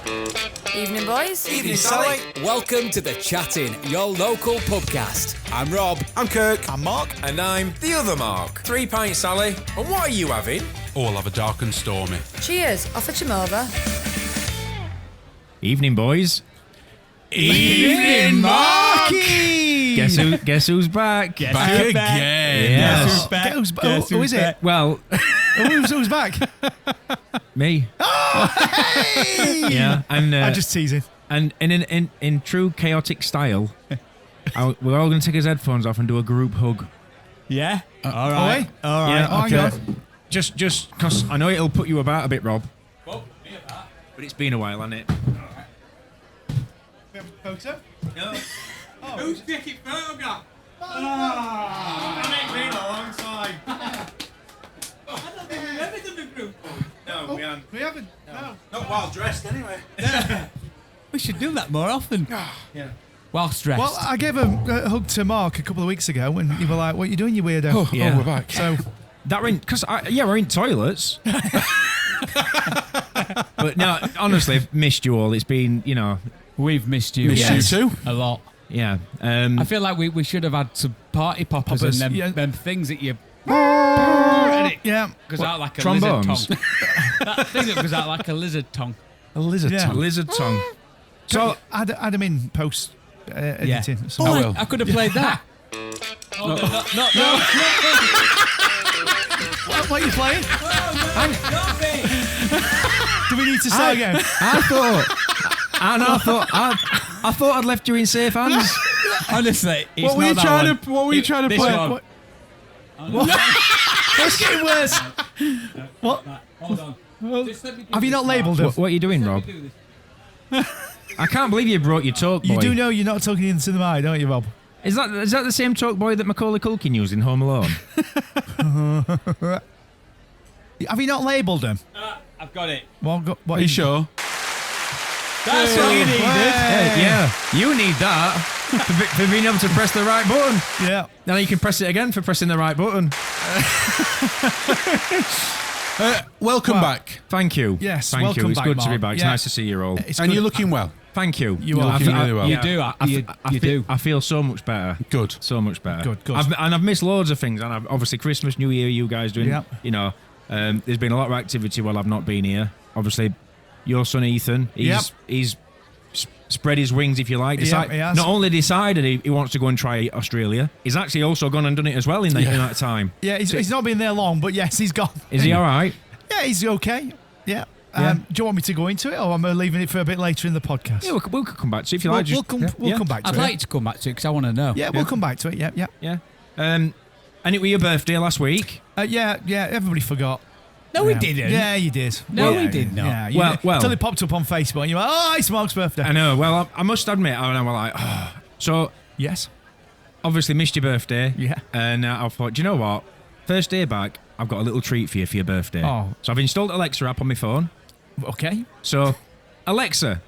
Evening, boys. Evening, Sally. Welcome to The Chatting, your local pubcast. I'm Rob. I'm Kirk. I'm Mark. And I'm the other Mark. 3 pints, Sally. And what are you having? Oh, I'll have a dark and stormy. Cheers. I'll fetch him over. Evening, boys. Evening, Marky! Guess who's back? Back again. Yes. Guess who's back? Who is it? Well, Who's back? me. Hey! Yeah, and I'm just teasing. and in true chaotic style, we're all going to take his headphones off and do a group hug. Yeah. All right. All right. Yeah, Oh, okay. hang on. Just because I know it'll put you about a bit, Rob. Well, me about. But it's been a while, hasn't it? We have a photo? No. Who's taking photograph? That ain't been a long time. I don't think we've ever done a group hug. No, we haven't. We haven't. No. Not while dressed, anyway. We should do that more often. Yeah. Whilst dressed. Well, I gave a hug to Mark a couple of weeks ago, and you were like, "What are you doing, you weirdo?" Oh, Yeah. we're back. So That we're in, we're in toilets. But no, honestly, I've missed you all. It's been, We've missed you. Missed you too. A lot. yeah. I feel like we should have had some party poppers and them, yeah. them things that you... and it yeah, goes out like a trombones? lizard tongue. That thing that goes out like a lizard tongue. A lizard Yeah. tongue. Lizard tongue. so add him in post editing. Yeah. So- I will. I could have played that. No. What are you playing? Do we need to start again? I thought I'd left you in safe hands. Honestly, it's What were you not that trying one. to? What were you trying to This play? one. It's getting worse. What? Hold on. Just let me do Have you this, not labelled him? What are you doing, Mark. Rob? Let me do this. I can't believe you brought your talk boy. You do know you're not talking into the mic, don't you, Rob? Is that the same talk boy that Macaulay Culkin used in Home Alone? Have you not labelled him? I've got it. Well, what Are you sure? That's what you needed. Yeah, you need that for being able to press the right button. Yeah. Now you can press it again for pressing the right button. Welcome back. Thank you. Yes, Thank welcome you. It's back, good to be Mark. back. It's Yeah. nice to see you all. It's And good. you're looking well. Thank you. You are. looking really well. You do. You do. I feel so much better. Good. So much better. Good. I've missed loads of things, and obviously Christmas, New Year, you guys doing. Yep. There's been a lot of activity while I've not been here. Obviously, your son Ethan, he's spread his wings, if you like. He has. Not only decided he wants to go and try Australia, he's actually also gone and done it as well in that time. Yeah, he's not been there long, but yes, he's gone. Is he all right? Yeah, he's okay. Yeah. Yeah. Do you want me to go into it, or am I leaving it for a bit later in the podcast? Yeah, we'll come back to it if you We'll, like. we'll come back to I'd it. like to come back to it because I want to know. Yeah, we'll come back to it. Yeah. Yeah. And it was your birthday last week. Yeah. Everybody forgot. No, we didn't. Yeah, you did. No, yeah, we did not. Yeah, Well. until it popped up on Facebook, and you went, "Oh, it's Mark's birthday." I know. Well, I must admit, I was like, oh. So Yes. obviously missed your birthday. Yeah. And I thought, do you know what? First day back, I've got a little treat for you for your birthday. Oh. So I've installed Alexa app on my phone. Okay. So, Alexa,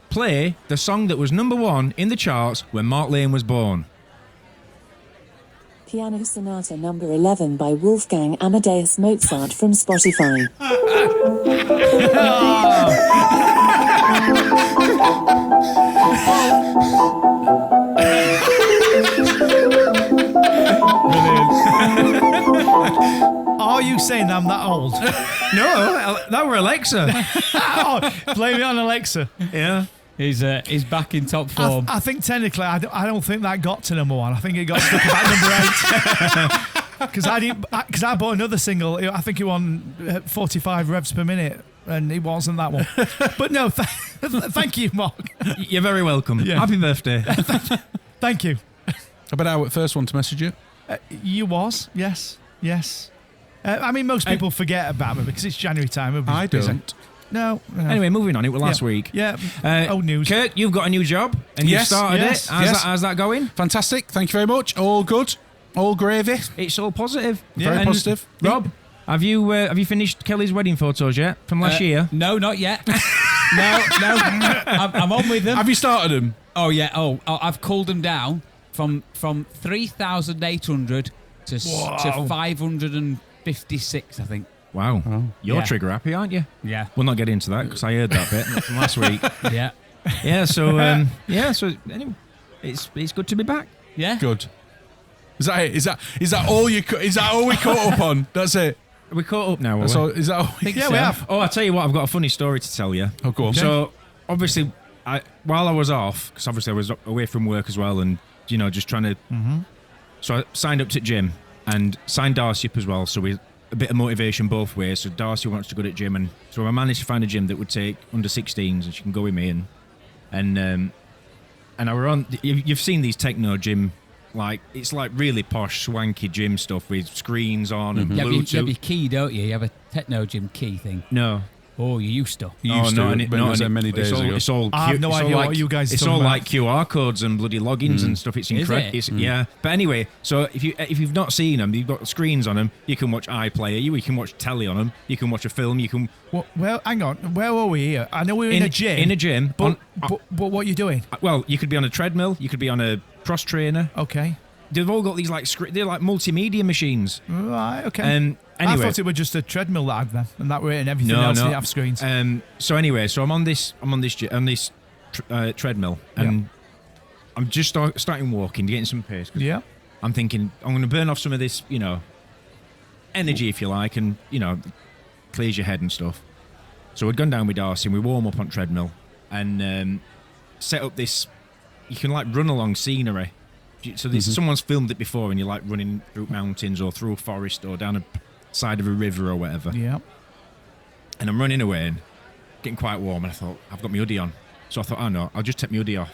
play the song that was #1 in the charts when Mark Lane was born. Piano Sonata number 11 by Wolfgang Amadeus Mozart from Spotify. Are you saying I'm that old? No, that were Alexa. Oh, blame it on Alexa. Yeah. He's back in top form. I think technically, I don't think that got to #1. I think it got stuck about number 8. Because I bought another single. I think it won 45 revs per minute, and it wasn't that one. But no, thank you, Mark. You're very welcome. Yeah. Happy birthday. Thank you. I bet I was the first one to message you. You was, yes. I mean, most people forget about me because it's January time. Everybody's I busy. don't. No. Anyway, moving on. It was last week. Yeah. Old news. Kurt, you've got a new job and you've Yes, started yes, it. How's that going? Fantastic. Thank you very much. All good. All gravy. It's all positive. Very And positive. Rob, have you finished Kelly's wedding photos yet from last year? No, not yet. No. I'm on with them. Have you started them? Oh yeah. Oh, I've cooled them down from 3,800 to 556, I think. Wow. You're Yeah. trigger happy, aren't you? Yeah. We'll not get into that because I heard that bit from last week. Yeah. Yeah. So So anyway, it's good to be back. Yeah. Good. Is that it? Is that all you? Is that all we caught up on? That's it. Are we caught up now? That's all, is that all? Yeah, we have. Oh, I tell you what, I've got a funny story to tell you. Oh, go on. So obviously, while I was off, because obviously I was away from work as well, and just trying to. Mm-hmm. So I signed up to gym and signed Darcy up as well. So we a bit of motivation both ways. So Darcy wants to go to gym, and so I managed to find a gym that would take under 16s, and she can go with me. And I were on. You've seen these techno gym. Like, it's like really posh, swanky gym stuff with screens on and You have, Bluetooth. you have your key, don't you? You have a techno gym key thing. No. Oh, you used to. You used to, no, but it was many days ago. It's all I have no it's all idea like, what you guys are It's talking all about. like QR codes and bloody logins and stuff. It's Is incredible. it? Yeah. But anyway, so if you've not seen them, you've got screens on them. You can watch iPlayer. You can watch telly on them. You can watch a film. You can Well, hang on. Where were we here? I know we're in a gym. In a gym. But what are you doing? Well, you could be on a treadmill. You could be on a cross trainer. Okay. They've all got these they're like multimedia machines. Right, okay. Anyway, I thought it was just a treadmill that had them, and that were it, and everything else didn't have screens. So anyway, so I'm on this treadmill, and I'm just starting walking, getting some pace. 'Cause Yeah. I'm thinking I'm going to burn off some of this, energy, if you like, and clears your head and stuff. So we'd gone down with Darcy, and we warm up on treadmill, and set up this. You can like run along scenery. So someone's filmed it before, and you're like running through mountains or through a forest or down a side of a river or whatever. Yeah. And I'm running away and getting quite warm, and I thought, I've got my hoodie on. So I thought, oh no, I'll just take my hoodie off.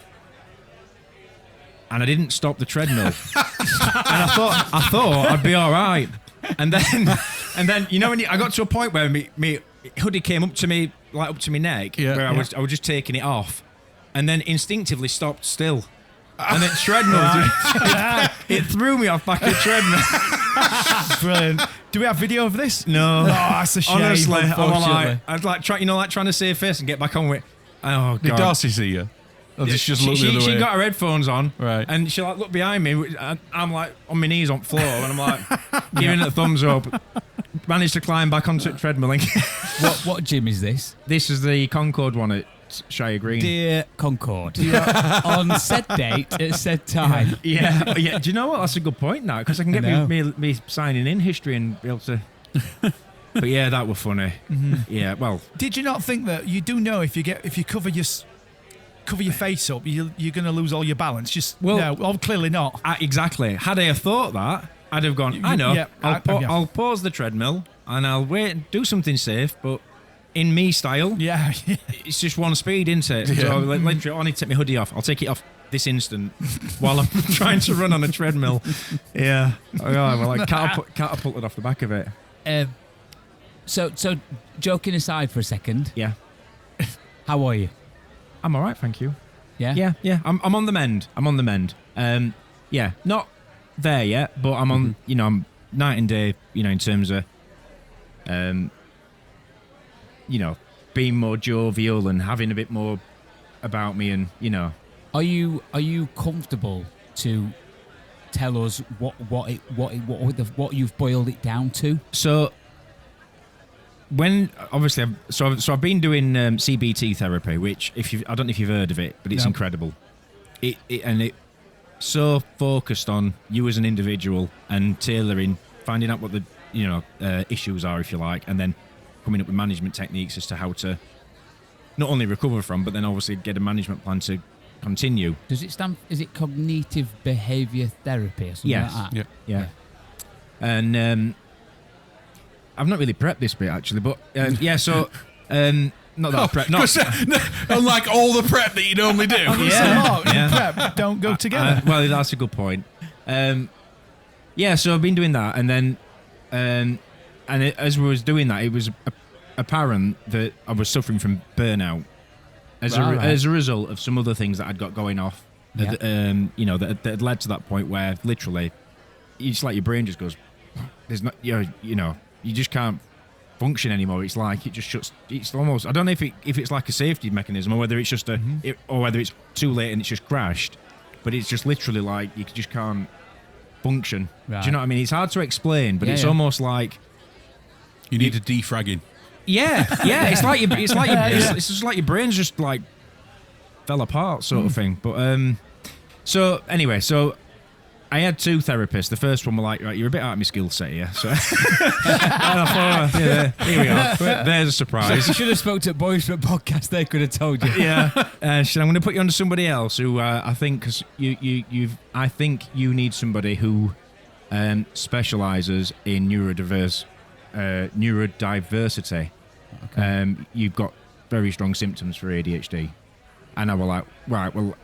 And I didn't stop the treadmill. And I thought I'd be all right. And then when I got to a point where my hoodie came up to me, like up to my neck, where I was just taking it off, and then instinctively stopped still. And then treadmill, it threw me off back of the treadmill. Brilliant. Do we have video of this? No. Oh, that's a shame. Honestly, unfortunately. I'd like trying to save face and get back on with it. Oh, God. Did Darcy see you? Or did she just look the other way? She got her headphones on, Right. and she like looked behind me. I'm like on my knees on the floor, and I'm like giving it a thumbs up. Managed to climb back onto the treadmill. And What gym is this? this is the Concord one at Shire Green. Dear Concord. On said date at said time. Yeah. Do you know what? That's a good point now, because I can get know. me signing in history and be able to. But yeah, that were funny. Yeah. Well, Did you not think that you do know if you cover your face up, you're going to lose all your balance? No, clearly not. exactly. Had I have thought that, I'd have gone. I know. Yeah, I'll pause the treadmill and I'll wait and do something safe, but. In me style, Yeah. it's just one speed, isn't it? Yeah. So literally, I need to take my hoodie off. I'll take it off this instant while I'm trying to run on a treadmill. Yeah. Oh, well, like catapulted off the back of it. So joking aside for a second, Yeah. how are you? I'm all right, thank you. Yeah? Yeah. I'm on the mend. Yeah. Not there yet, but I'm on. I'm night and day. In terms of, being more jovial and having a bit more about me, and Are you comfortable to tell us what you've boiled it down to? So when obviously I've been doing CBT therapy, which I don't know if you've heard of it, but it's incredible. It so focused on you as an individual and tailoring, finding out what the issues are, if you like, and then coming up with management techniques as to how to not only recover from, but then obviously get a management plan to continue. Does it stand? Is it cognitive behaviour therapy or something Yes. like that? Yeah. And I've not really prepped this bit actually, but so not that prep. Not, Unlike all the prep that you normally do. Prep don't go together. well, that's a good point. So I've been doing that, and then as we was doing that, it was apparent that I was suffering from burnout as a result of some other things that I'd got going off. Yeah. That had led to that point where literally, it's like your brain just goes, "There's not, you just can't function anymore." It's like it just shuts. It's almost. I don't know if it's like a safety mechanism or whether it's just or whether it's too late and it's just crashed. But it's just literally like you just can't function. Right. Do you know what I mean? It's hard to explain, but Yeah, it's yeah. almost like You need a defragging. Yeah. It's just like your brain's just like fell apart, sort of thing. But so anyway, I had 2 therapists. The first one were like, right, you're a bit out of my skill set here. So and I thought, here we are. There's a surprise. You should have spoke to Boys for a Podcast. They could have told you. Yeah. I'm going to put you under somebody else who I think, because I think you need somebody who specialises in neurodiversity. Okay. You've got very strong symptoms for ADHD, and I was like, right, well,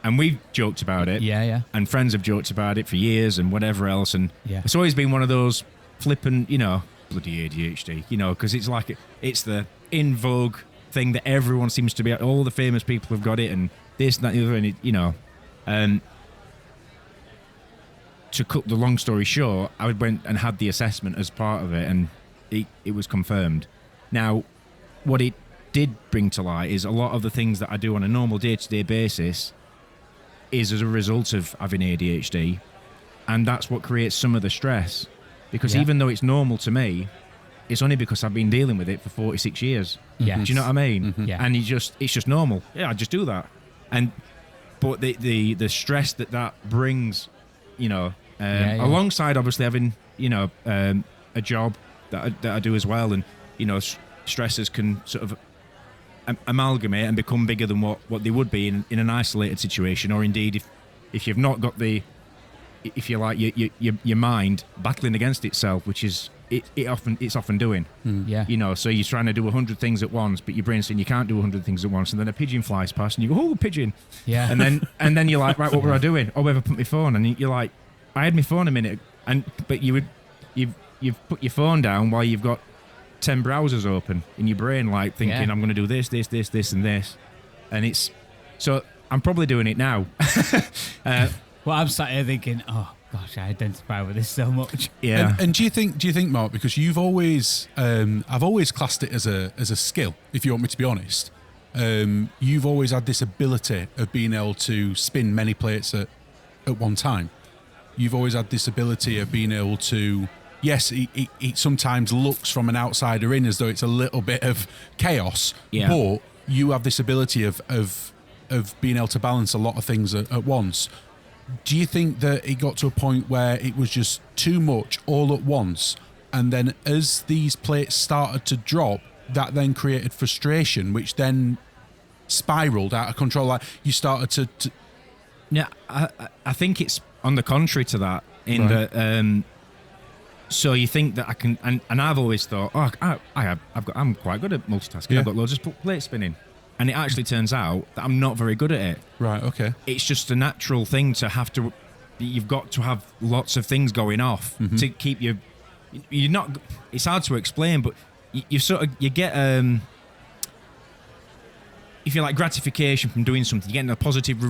and we've joked about it. Yeah. And friends have joked about it for years and whatever else. And yeah. It's always been one of those flippant, bloody ADHD, because it's like, it's the in vogue thing that everyone seems to be, all the famous people have got it and this and that and the other, and to cut the long story short, I went and had the assessment as part of it, and it was confirmed. Now, what it did bring to light is a lot of the things that I do on a normal day-to-day basis is as a result of having ADHD, and that's what creates some of the stress. Because even though it's normal to me, it's only because I've been dealing with it for 46 years. Yeah. Do you know what I mean? Mm-hmm. Yeah. And it's just normal. Yeah, I just do that. But the stress that brings, alongside obviously having, a job that I do as well, and, stresses can sort of amalgamate and become bigger than what they would be in an isolated situation, or indeed if you've not got if you like your mind battling against itself, which is it's often doing. Yeah. So you're trying to do 100 things at once, but your brain's saying you can't do 100 things at once, and then a pigeon flies past and you go, oh, pigeon. Yeah. And then you're like, right, what were I doing? Oh, where have I put my phone? And you're like, I had my phone a minute, but you've put your phone down while you've got 10 browsers open in your brain, like thinking, I'm going to do this, and this. And it's, so I'm probably doing it now. Well, I'm sat here thinking, oh gosh, I identify with this so much. Yeah. And do you think, Mark, because you've always, I've always classed it as a skill, if you want me to be honest. You've always had this ability of being able to spin many plates at one time. You've always had this ability of being able to, yes, it sometimes looks from an outsider in as though it's a little bit of chaos, but you have this ability of being able to balance a lot of things at once. Do you think that it got to a point where it was just too much all at once, and then as these plates started to drop, that then created frustration, which then spiraled out of control? Like you started to... Yeah, I think it's on the contrary to that, in that... So you think that I can, and I've always thought, I'm quite good at multitasking. Yeah. I've got loads of plate spinning, and it actually turns out that I'm not very good at it. Right. Okay. It's just a natural thing to have to. You've got to have lots of things going off to keep you. You're not. It's hard to explain, but you get if you like gratification from doing something, you're getting a positive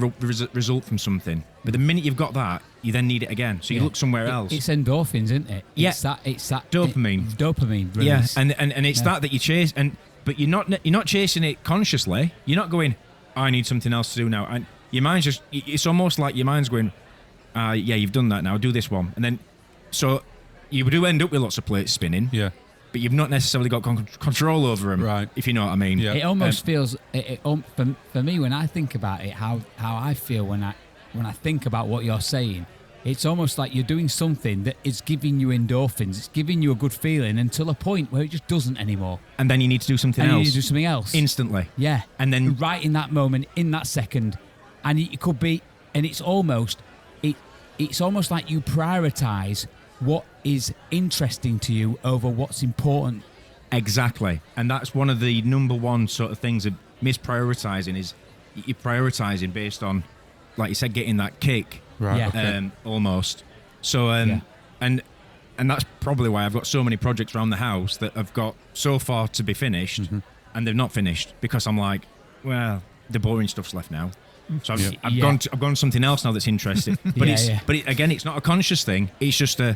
result from something. But the minute you've got that, you then need it again. So you look somewhere else. It's endorphins, isn't it? Yeah. It's that dopamine. It's dopamine Yeah, release. and it's that you chase, but you're not chasing it consciously. You're not going, I need something else to do now. And your mind's just, it's almost like your mind's going, you've done that now, do this one. And then, so you do end up with lots of plates spinning. Yeah. But you've not necessarily got control over them, right? If you know what I mean. Yeah. It almost feels, for me, when I think about it, how I feel when I think about what you're saying, it's almost like you're doing something that is giving you endorphins. It's giving you a good feeling until a point where it just doesn't anymore. And then you need to do something else. You need to do something else instantly. Yeah. And then right in that moment, in that second, and it could be, and it's almost like you prioritize what is interesting to you over what's important. Exactly. And that's one of the number one sort of things of misprioritizing is you're prioritizing based on, like you said, getting that kick. Right. Yeah. Okay. Almost. So, and that's probably why I've got so many projects around the house that have got so far to be finished and they've not finished because I'm like, well, the boring stuff's left now. So I've gone to something else now that's interesting. But again, it's not a conscious thing. It's just so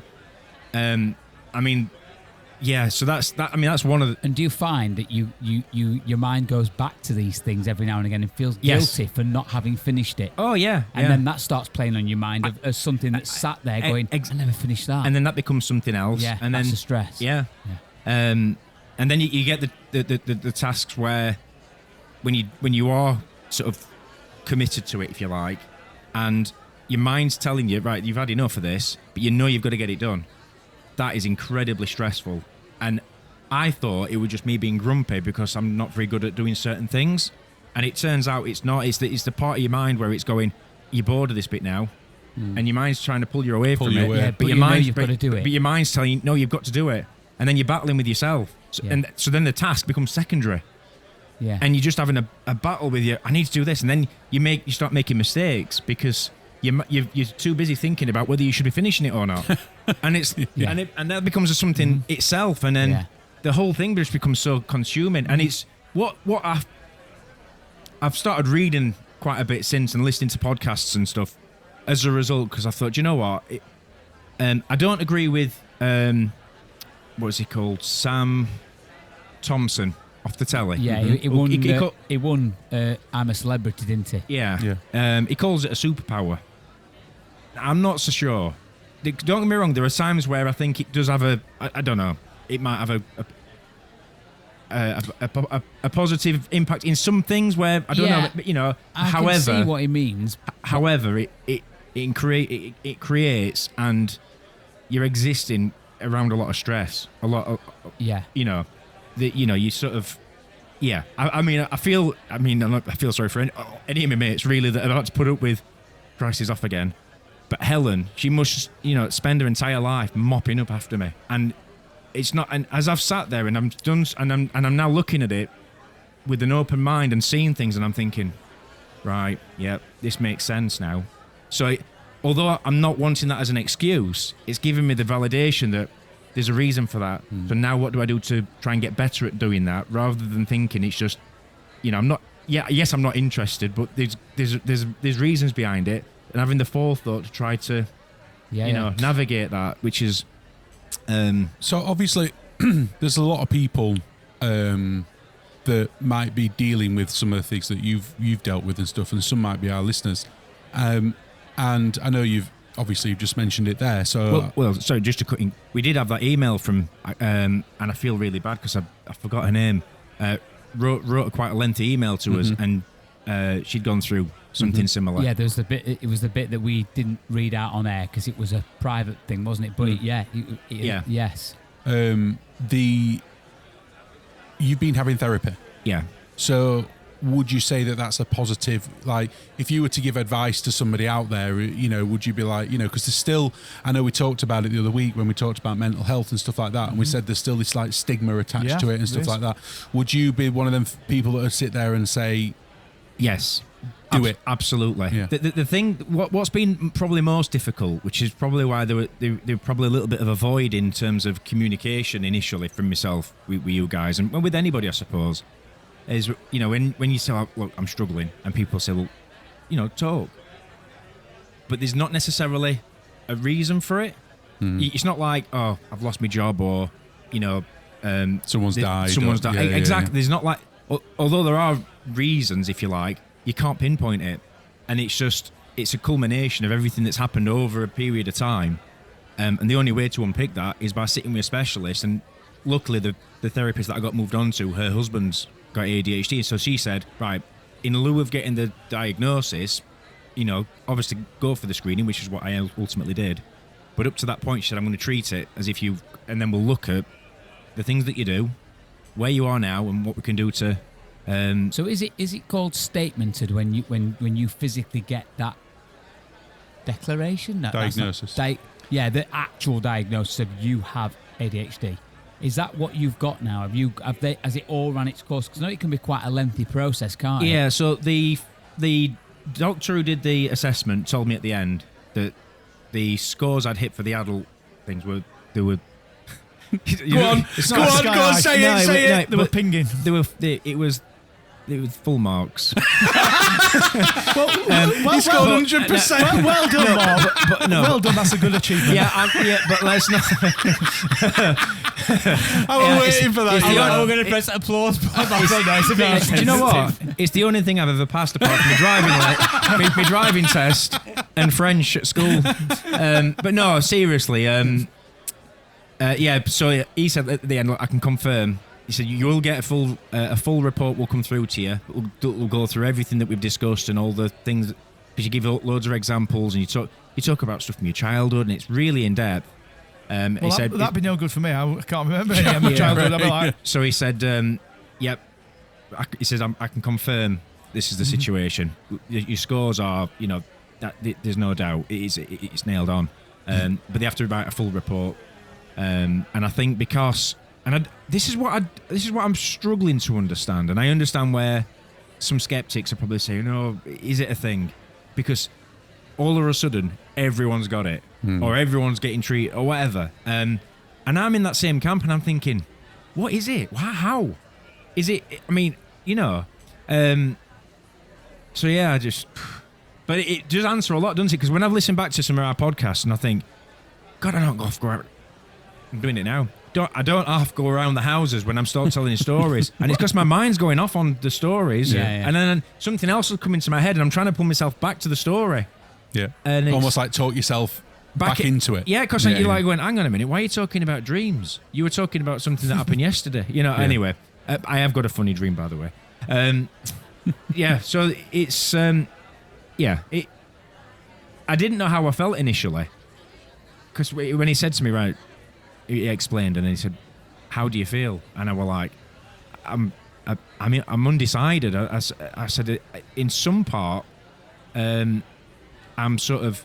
that's one of the... And do you find that your mind goes back to these things every now and again and feels guilty for not having finished it? Oh, yeah. And then that starts playing on your mind as something that sat there going, I never finished that. And then that becomes something else. Yeah, and that's then the stress. Yeah. And then you get the tasks where when you are sort of committed to it, if you like, and your mind's telling you, right, you've had enough of this, but you know you've got to get it done. That is incredibly stressful. And I thought it was just me being grumpy because I'm not very good at doing certain things. And it turns out it's not. It's the part of your mind where it's going, you're bored of this bit now. And your mind's trying to pull you away from it. Yeah, but your mind, you've got to do it. But your mind's telling you, no, you've got to do it. And then you're battling with yourself. So then the task becomes secondary. Yeah. And you're just having a battle with you. I need to do this. And then you start making mistakes because you're too busy thinking about whether you should be finishing it or not. And it's and that becomes something itself. And then the whole thing just becomes so consuming. And it's what I've started reading quite a bit since and listening to podcasts and stuff as a result, because I thought, you know what? I don't agree with, what is he called? Sam Thompson off the telly. Yeah, he won I'm a Celebrity, didn't he? Yeah. He calls it a superpower. I'm not so sure. Don't get me wrong, there are times where I think it does have I don't know, it might have a positive impact in some things where I don't know, but, you know. I however, can see what he means. However, it creates, and you're existing around a lot of stress, a lot of you know, you sort of I feel sorry for any of my mates really that I've had to put up with. Christ, is off again. But Helen, she must spend her entire life mopping up after me, and it's not. And as I've sat there and I'm done, and I'm now looking at it with an open mind and seeing things, and I'm thinking, right, this makes sense now. So, although I'm not wanting that as an excuse, it's giving me the validation that there's a reason for that. So now, what do I do to try and get better at doing that, rather than thinking it's just, I'm not. Yes, I'm not interested, but there's reasons behind it, and having the forethought to try to, navigate that, which is. So obviously, there's a lot of people that might be dealing with some of the things that you've dealt with and stuff, and some might be our listeners. And I know you've just mentioned it there. So well, sorry, just to cut in, we did have that email from, and I feel really bad because I forgot her name. Wrote quite a lengthy email to us, and she'd gone through something similar. Yeah, there's the bit. It was the bit that we didn't read out on air because it was a private thing, wasn't it? But yes. You've been having therapy. Yeah. So would you say that that's a positive? Like, if you were to give advice to somebody out there, would you be like, because there's still, I know we talked about it the other week when we talked about mental health and stuff like that, and we said there's still this like stigma attached to it and stuff like that. Would you be one of them people that would sit there and say, yes, do it? Absolutely. Yeah. The thing, what's been probably most difficult, which is probably why there were probably a little bit of a void in terms of communication initially from myself with you guys, and with anybody, I suppose, is when you say, look, I'm struggling, and people say, well, talk, but there's not necessarily a reason for it. It's not like, oh, I've lost my job, or someone's died. Yeah, exactly. There's not like, although there are reasons, if you like, you can't pinpoint it, and it's a culmination of everything that's happened over a period of time, and the only way to unpick that is by sitting with a specialist. And luckily, the therapist that I got moved on to, her husband's got ADHD, so she said, right, in lieu of getting the diagnosis, obviously go for the screening, which is what I ultimately did. But up to that point, she said, I'm going to treat it as if and then we'll look at the things that you do, where you are now, and what we can do to. So is it called statemented when you physically get that declaration? No, diagnosis? The actual diagnosis of you have ADHD. Is that what you've got now? Has it all run its course? Because I know it can be quite a lengthy process, can't it? Yeah. So the doctor who did the assessment told me at the end that the scores I'd hit for the adult things were. Go on, say it. They were pinging. It was full marks. He scored 100%. Well done, Mark. But no, well done. That's a good achievement. But let's not. I was waiting for that. I'm going to press applause. Do you know what? It's the only thing I've ever passed apart from my driving test and French at school. But no, seriously. So he said at the end, look, I can confirm. He said you will get a full report will come through to you. We'll go through everything that we've discussed and all the things, because you give loads of examples and you talk about stuff from your childhood, and it's really in depth. He said that'd be no good for me. I can't remember any of my childhood. I'd be like, so he said, yep. He says I can confirm this is the situation. Your scores are, that there's no doubt it's nailed on. But they have to write a full report. And I think this is what I'm struggling to understand, and I understand where some skeptics are probably saying, "Oh, is it a thing?" Because all of a sudden, everyone's got it, or everyone's getting treated, or whatever. And I'm in that same camp, and I'm thinking, "What is it? How is it?" I mean, So yeah, but it does answer a lot, doesn't it? Because when I've listened back to some of our podcasts, and I think, God, I don't go around. I'm doing it now. I don't half go around the houses when I'm start telling stories, and it's because my mind's going off on the stories, and then something else will come into my head, and I'm trying to pull myself back to the story. Yeah, and almost like talk yourself back into it. Yeah, because you're like going, hang on a minute, why are you talking about dreams? You were talking about something that happened yesterday. Anyway, I have got a funny dream, by the way. So it's I didn't know how I felt initially, because when he said to me, right, he explained, and then he said, how do you feel? And I was like, I'm undecided. I said, in some part, I'm sort of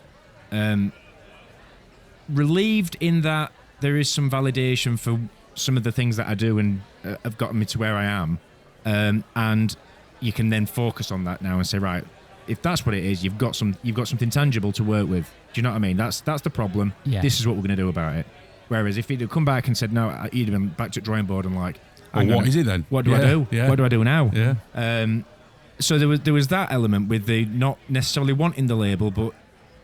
relieved in that there is some validation for some of the things that I do and have gotten me to where I am, and you can then focus on that now and say, right, if that's what it is, you've got something tangible to work with. Do you know what I mean? That's the problem. Yeah. This is what we're going to do about it. Whereas if he'd have come back and said no, he'd have been back to the drawing board and like, what is it then? What do I do? Yeah. What do I do now? Yeah. So there was that element with the not necessarily wanting the label, but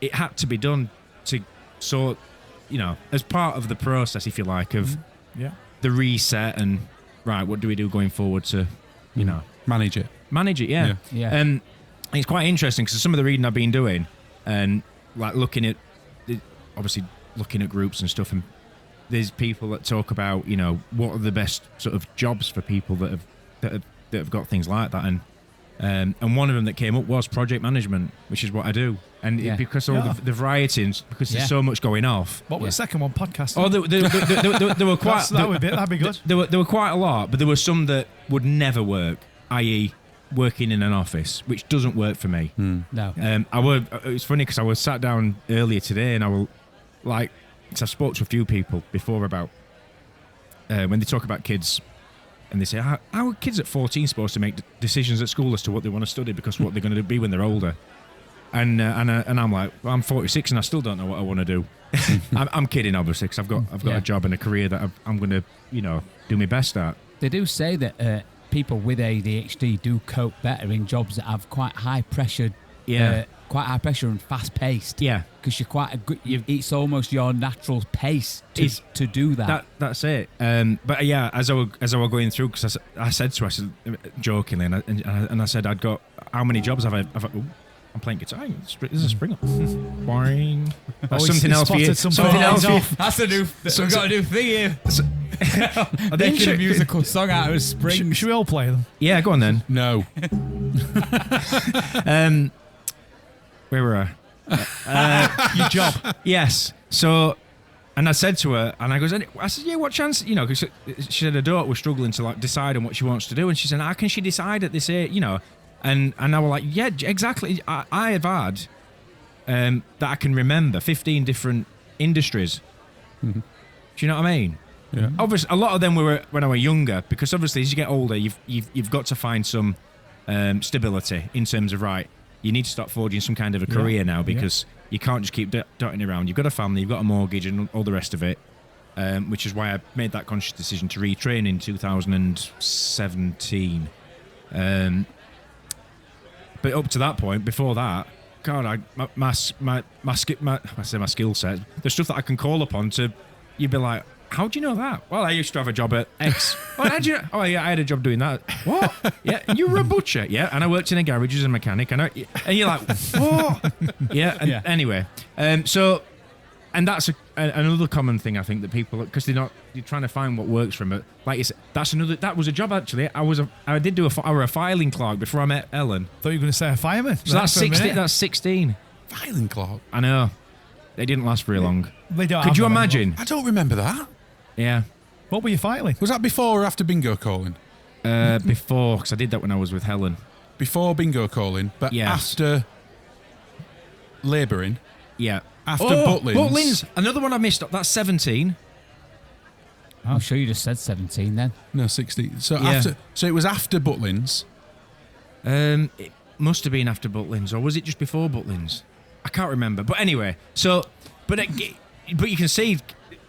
it had to be done to sort, as part of the process, if you like, of the reset and right, what do we do going forward to, manage it. Yeah. It's quite interesting because some of the reading I've been doing and like looking at groups and stuff, and there's people that talk about, what are the best sort of jobs for people that have got things like that, and one of them that came up was project management, which is what I do, and because all the variety, because there's so much going off. What was the second one? Podcasting. Oh, there were quite. That'd be good. There were quite a lot, but there were some that would never work, i.e., working in an office, which doesn't work for me. No. It was funny because I was sat down earlier today, and I will like. So I spoke to a few people before about when they talk about kids, and they say, how are kids at 14 supposed to make decisions at school as to what they want to study because what they're going to be when they're older? And I'm like, well, I'm 46 and I still don't know what I want to do. I'm kidding, obviously, because I've got a job and a career that I'm going to do my best at. They do say that people with ADHD do cope better in jobs that have quite high pressure. Quite high pressure and fast paced. Yeah, because you're quite a good. It's almost your natural pace to do that. That's it. But yeah, as I was going through, because I said to her, jokingly, and I said, I'd got how many jobs have I? I'm playing guitar. This is a spring up. Boing. That's something else for you. Something else. That's a new. We've got a new thing here. Are they making a musical song out of spring? Should we all play them? Yeah, go on then. No. Where were I? Your job. Yes. So, and I said to her, and I said, yeah, what chance? Because she said her daughter was struggling to like decide on what she wants to do, and she said, how can she decide at this age? And I was like, yeah, exactly. I have had that I can remember 15 different industries. Mm-hmm. Do you know what I mean? Yeah. Obviously, a lot of them were when I was younger, because obviously as you get older, you've got to find some stability in terms of right. You need to start forging some kind of a career now, because you can't just keep dotting around. You've got a family, you've got a mortgage, and all the rest of it. Which is why I made that conscious decision to retrain in 2017. But up to that point, before that, God, my skill set, the stuff that I can call upon to, you'd be like, how do you know that? Well, I used to have a job at X. Well, how do you know? Oh, yeah, I had a job doing that. What? Yeah, you were a butcher. Yeah, and I worked in a garage as a mechanic. And you're like, what? Yeah, anyway. So And that's another common thing I think that people, because you're trying to find what works for them. But like that was a job actually. I were a filing clerk before I met Ellen. Thought you were going to say a fireman. So that's 16. That's 16. Filing clerk. I know. They didn't last very long. They don't. Could you imagine? I don't remember that. Yeah. What were you filing? Was that before or after bingo calling? Before, because I did that when I was with Helen. Before bingo calling, but Yes. after labouring. Yeah. After Butlins. Butlins. Another one I missed. That's 17. I'm sure you just said 17 then. No, 16. So Yeah. So it was after Butlins. It must have been after Butlins, or was it just before Butlins? I can't remember. But anyway, but you can see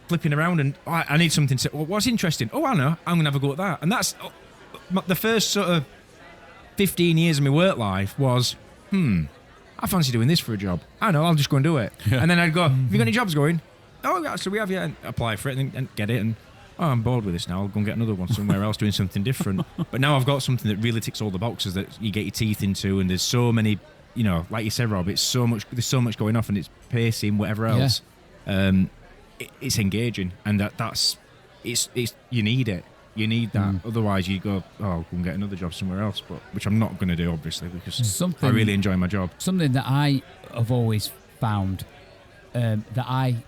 flipping around and I need something to. Well, what's interesting? Oh, I know. I'm gonna have a go at that. And that's the first sort of 15 years of my work life was. I fancy doing this for a job. I know, I'll just go and do it. Yeah. And then I'd go, have you got any jobs going? Oh, actually, we have, yeah. And apply for it and get it. And, I'm bored with this now. I'll go and get another one somewhere else doing something different. But now I've got something that really ticks all the boxes that you get your teeth into. And there's so many, like you said, Rob, there's so much going off and it's pacing, whatever else. Yeah. It's engaging. And that's you need it. You need that. Otherwise, you go, I'll go and get another job somewhere else, which I'm not going to do, obviously, because I really enjoy my job. Something that I have always found that I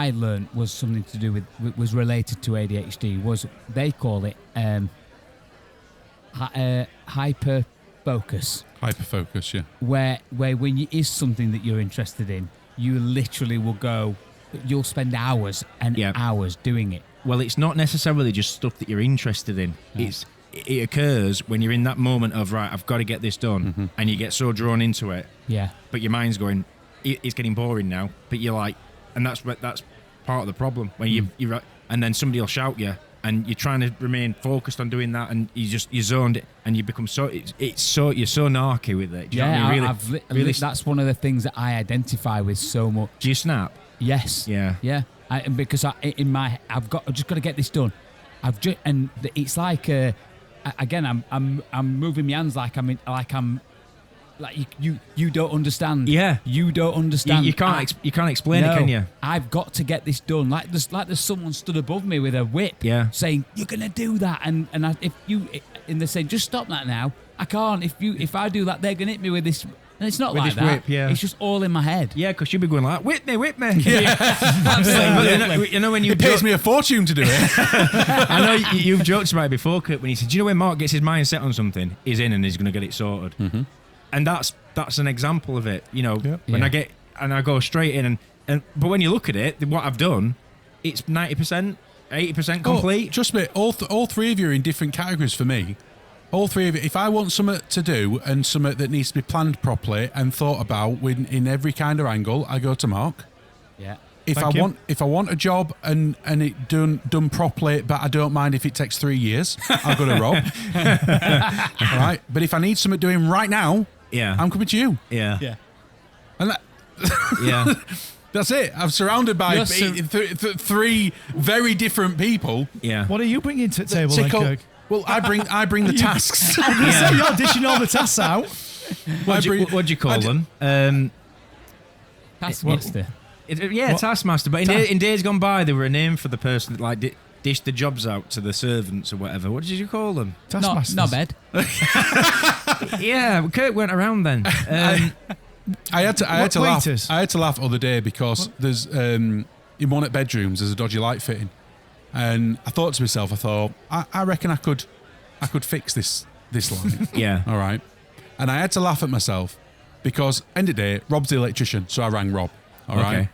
learned was something to do with, was related to ADHD, was they call it hyper focus. Hyper focus, yeah. Where when it is something that you're interested in, you literally you'll spend hours and hours doing it. Well, it's not necessarily just stuff that you're interested in. Yeah. It occurs when you're in that moment of, right, I've got to get this done, and you get so drawn into it. Yeah. But your mind's going, it's getting boring now. But you're like, and that's part of the problem when you're, and then somebody will shout you, and you're trying to remain focused on doing that, and you're zoned it, and you become you're so narky with it. Do you know what I mean? Really, that's one of the things that I identify with so much. Do you snap? Yes. Yeah. Yeah. Because I've just got to get this done. It's like again, I'm moving my hands like you don't understand. Yeah, you don't understand. You can't explain it, can you? I've got to get this done. Like there's someone stood above me with a whip. Yeah. Saying you're gonna do that, and they're saying just stop that now. I can't. If I do that, they're gonna hit me with this. And it's not with like this that. Whip, yeah. It's just all in my head. Yeah, because you'll be going like, whip me. Yeah. Absolutely. You know when you it pays me a fortune to do it. I know you've joked about it before, Kurt, when you said, do you know when Mark gets his mind set on something, he's in and he's going to get it sorted. Mm-hmm. And that's an example of it. When I go straight in and but when you look at it, what I've done, it's 90%, 80% complete. Oh, trust me, all three of you are in different categories for me. All three of you, if I want something to do and something that needs to be planned properly and thought about in every kind of angle, I go to Mark. Yeah. If I want a job and it done properly, but I don't mind if it takes 3 years, I'll go to Rob. All right. But if I need something doing right now, I'm coming to you. Yeah. Yeah. And that, yeah. That's it. I'm surrounded by three very different people. Yeah. What are you bringing to the table, then, Kirk? Well, I bring the tasks. I was going to say, you're dishing all the tasks out. What do you call them? Taskmaster. Taskmaster. But in days gone by, there were a name for the person that dished the jobs out to the servants or whatever. What did you call them? Taskmasters. Not bad. Yeah, Kurt weren't around then. I had to laugh. Waiters? I had to laugh the other day because there's in one of the bedrooms there's a dodgy light fitting, and I thought to myself, I reckon I could fix this light. Yeah. All right. And I had to laugh at myself because end of the day, Rob's the electrician, so I rang Rob. All right.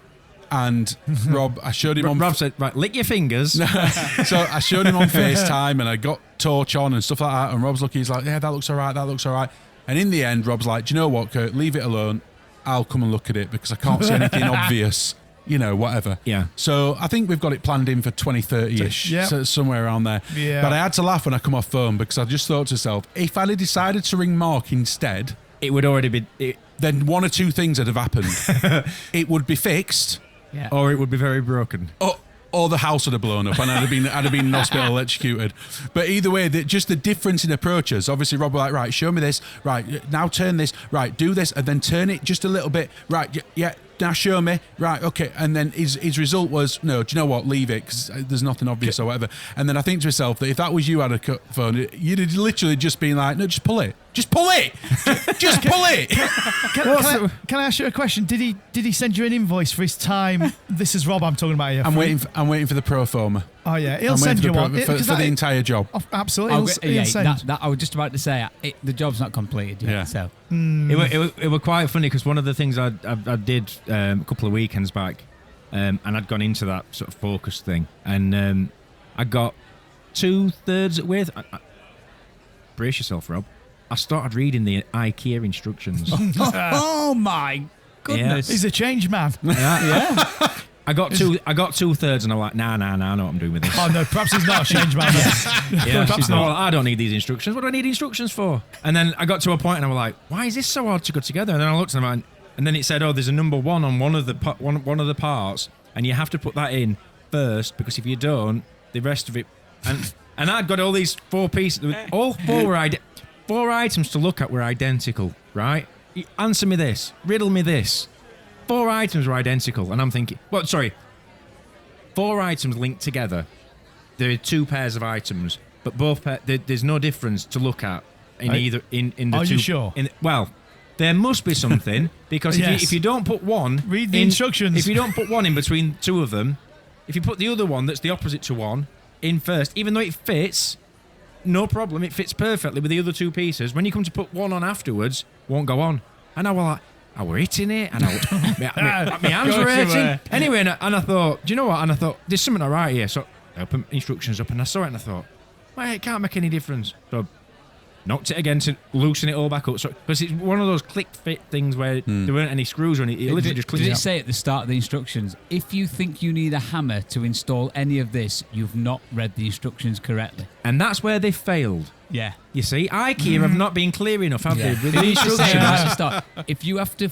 And Rob, I showed him Rob said, right, lick your fingers. So I showed him on FaceTime and I got torch on and stuff like that. And Rob's looking, he's like, yeah, that looks all right. And in the end, Rob's like, do you know what, Kurt? Leave it alone. I'll come and look at it because I can't see anything obvious, whatever. Yeah. So I think we've got it planned in for 2030-ish, so somewhere around there. Yeah. But I had to laugh when I come off phone because I just thought to myself, if I'd have decided to ring Mark instead, it would already be... then one or two things would have happened. It would be fixed. Yeah. Or it would be very broken. Or the house would have blown up and I'd have been in hospital electrocuted. But either way, just the difference in approaches. Obviously, Rob was like, right, show me this. Right, now turn this. Right, do this. And then turn it just a little bit. Right, yeah. now show me. Right, okay. And then his result was, no, do you know what? Leave it because there's nothing obvious or whatever. And then I think to myself that if that was you had a cut phone, you'd have literally just been like, no, just pull it. Just pull it. Just pull it. Can I ask you a question? Did he send you an invoice for his time? This is Rob I'm talking about here. I'm waiting for the pro forma. Oh yeah, he'll send you one for the entire job. Absolutely, he'll send. That I was just about to say the job's not completed yet. Yeah. So It were quite funny because one of the things I did a couple of weekends back, and I'd gone into that sort of focus thing, and I got 2/3 with. Brace yourself, Rob. I started reading the IKEA instructions. oh my goodness, he's a change man. Yeah. I got 2/3, and I'm like, nah, I know what I'm doing with this. Oh no, perhaps he's not a change man. Yeah, she's not. I don't need these instructions. What do I need instructions for? And then I got to a point, and I was like, why is this so hard to go together? And then I looked at them, and then it said, oh, there's a number 1 on one of the parts, and you have to put that in first because if you don't, the rest of it. And I'd got all these 4 pieces. All 4 were 4 items to look at were identical, right? Answer me this. Riddle me this. 4 items were identical, and I'm thinking, 4 items linked together. There are 2 pairs of items, but both there's no difference to look at in either in the 2. Are you sure? Well, there must be something because if you don't put one, read the instructions. If you don't put one in between 2 of them, if you put the other one that's the opposite to one in first, even though it fits. No problem, it fits perfectly with the other 2 pieces. When you come to put one on afterwards, won't go on. And I was like, I were hitting it, and my hands were hurting. Anyway, and I thought, do you know what? And I thought, there's something all right here. So I opened instructions up, and I saw it, and I thought, well, it can't make any difference. So knocked it again to loosen it all back up. So because it's one of those click fit things where there weren't any screws on it. It literally just clicked Did out. it say at the start of the instructions, if you think you need a hammer to install any of this, you've not read the instructions correctly? And that's where they failed. Yeah. You see, IKEA have not been clear enough, have they? With the It used to say instructions. right at the start, if you have to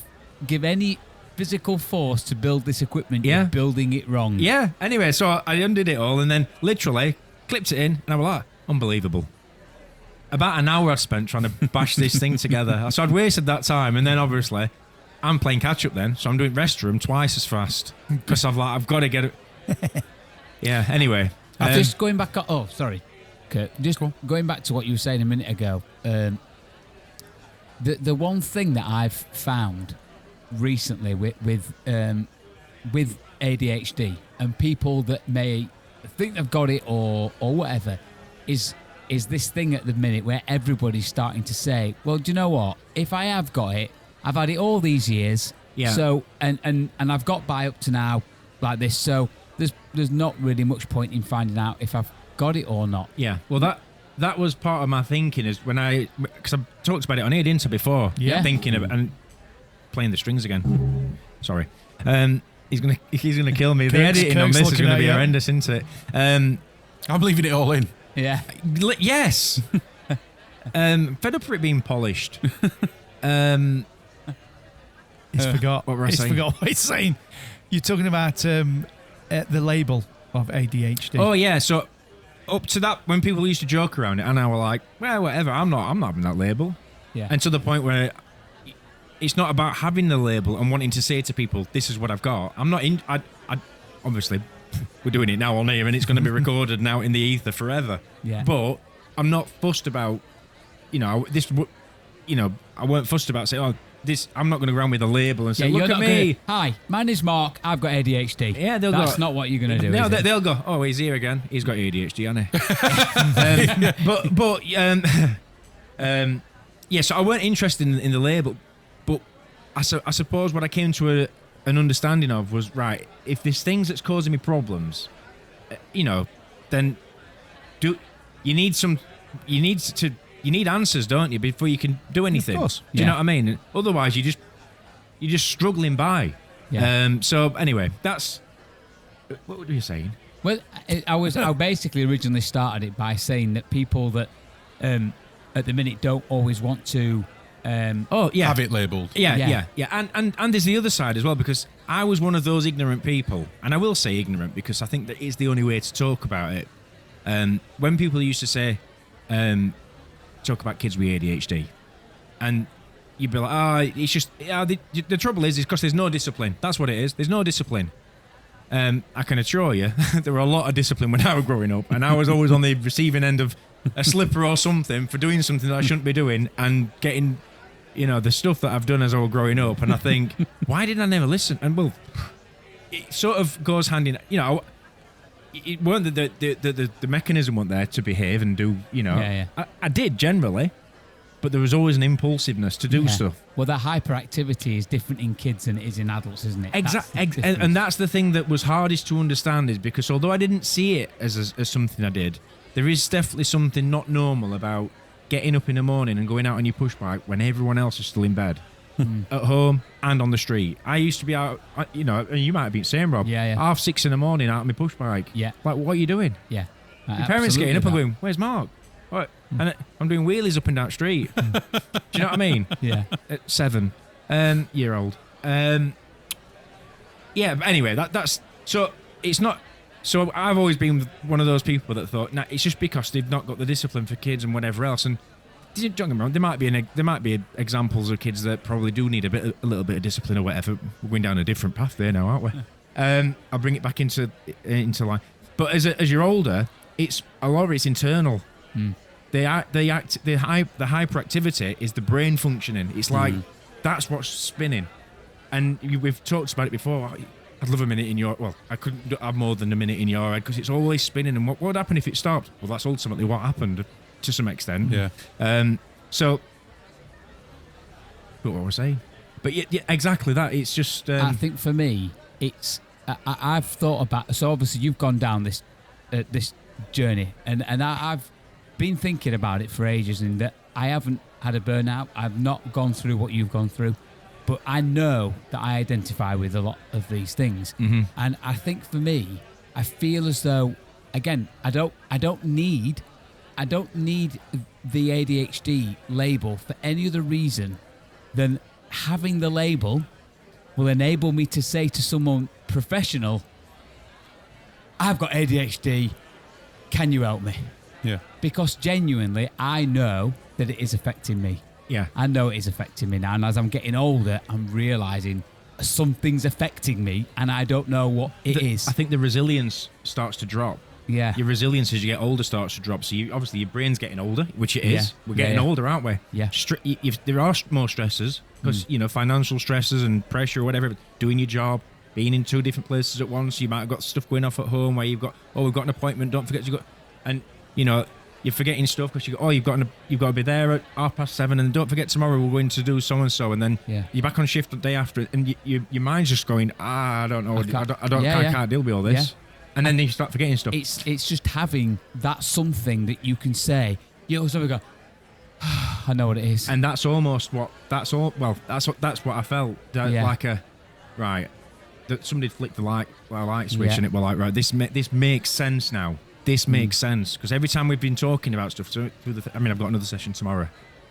give any physical force to build this equipment, you're building it wrong. Yeah. Anyway, so I undid it all and then literally clipped it in, and I was like, unbelievable. About an hour I spent trying to bash this thing together. So I'd wasted that time, and then obviously I'm playing catch up then, so I'm doing restroom twice as fast because I've got to get it. Yeah. Anyway, Just going back. Oh, sorry, Kurt. Just going back to what you were saying a minute ago. The one thing that I've found recently with ADHD and people that may think they've got it or whatever is this thing at the minute where everybody's starting to say, well, do you know what? If I have got it, I've had it all these years. Yeah. So and I've got by up to now like this. So there's not really much point in finding out if I've got it or not. yeah. Well, that was part of my thinking is because I talked about it on here, didn't I, before? Yeah. Thinking of it and playing the strings again. Sorry. He's gonna kill me. The editing on Kirk's this is looking gonna at be you. horrendous, isn't it? I'm leaving it all in. Yeah. Yes. Fed up for it being polished. He's forgot. What were I He's saying? forgot what he's saying. You're talking about the label of ADHD. Oh yeah, so up to that when people used to joke around it, and I were like, well, whatever. I'm not having that label. Yeah. And to the point where it's not about having the label and wanting to say to people, this is what I've got. I'm not in. I obviously we're doing it now on here, and it's going to be recorded now in the ether forever. Yeah. But I'm not fussed about, I weren't fussed about saying, oh, this. I'm not going to go around with a label and say, you're look at not me. Gonna, hi, my name's Mark. I've got ADHD. Yeah, they'll That's go. not what you're going to do. No, is it? they'll go. Oh, he's here again. He's got ADHD, hasn't he? Yeah. So I weren't interested in the label, but I suppose what I came to an understanding of was right. If there's things that's causing me problems, then you need answers, don't you, before you can do anything? Of course. Do you know what I mean? Otherwise, you're just struggling by. Yeah. So anyway, that's what were you saying? Well, I basically originally started it by saying that people that at the minute don't always want to. Have it labelled. Yeah. And there's the other side as well, because I was one of those ignorant people, and I will say ignorant because I think that is the only way to talk about it. When people used to say, talk about kids with ADHD, and you'd be like, it's just the trouble is because there's no discipline. That's what it is. There's no discipline. I can assure you, there were a lot of discipline when I was growing up, and I was always on the receiving end of a slipper or something for doing something that I shouldn't be doing and getting, the stuff that I've done as I was growing up. And I think, why didn't I never listen? And well, it sort of goes hand in. It weren't the mechanism wasn't there to behave and do. I did generally. But there was always an impulsiveness to do stuff. Well, that hyperactivity is different in kids than it is in adults, isn't it? Exactly. And that's the thing that was hardest to understand is because although I didn't see it as something I did, there is definitely something not normal about getting up in the morning and going out on your push bike when everyone else is still in bed. At home and on the street. I used to be out, and you might have been the same, Rob. Yeah. 6:30 in the morning out on my push bike. Yeah. Like, what are you doing? Yeah. Your parents getting up and going, where's Mark? What? And I'm doing wheelies up and down the street. Do you know what I mean? Yeah. At 7 year old. But anyway, that's so it's not. So I've always been one of those people that thought, nah, it's just because they've not got the discipline for kids and whatever else. And don't get me wrong, there might be examples of kids that probably do need a little bit of discipline or whatever. We're going down a different path there now, aren't we? I'll bring it back into line. But as you're older, it's a lot of it's internal. The hyperactivity is the brain functioning. It's like that's what's spinning, and we've talked about it before. I'd love a minute in your. Well, I couldn't have more than a minute in your head because it's always spinning. And what would happen if it stopped? Well, that's ultimately what happened to some extent. Yeah. So, what was I saying? But yeah, exactly that. It's just. I think for me, it's. I've thought about. So obviously, you've gone down this journey, and I've been thinking about it for ages, in that I haven't had a burnout. I've not gone through what you've gone through, but I know that I identify with a lot of these things. And I think for me, I feel as though, again, I don't need the ADHD label for any other reason than having the label will enable me to say to someone professional, I've got ADHD, can you help me? Yeah. Because genuinely, I know that it is affecting me. Yeah. I know it is affecting me now. And as I'm getting older, I'm realising something's affecting me and I don't know what it is. I think the resilience starts to drop. Yeah. Your resilience as you get older starts to drop. So obviously your brain's getting older, which it is. Yeah. We're getting older, aren't we? Yeah. There are more stresses because, financial stresses and pressure or whatever, doing your job, being in 2 different places at once. You might have got stuff going off at home where we've got an appointment, don't forget you're forgetting stuff because you've got to be there at 7:30, and don't forget tomorrow we're going to do so and so, and then you're back on shift the day after, and your mind's just going, I don't know, I can't deal with all this, and then you start forgetting stuff. It's just having that something that you can say. Somebody go, I know what it is, and that's what I felt. That somebody flicked the light switch, and it was like, right, this makes sense now. This makes sense because every time we've been talking about stuff, I've got another session tomorrow,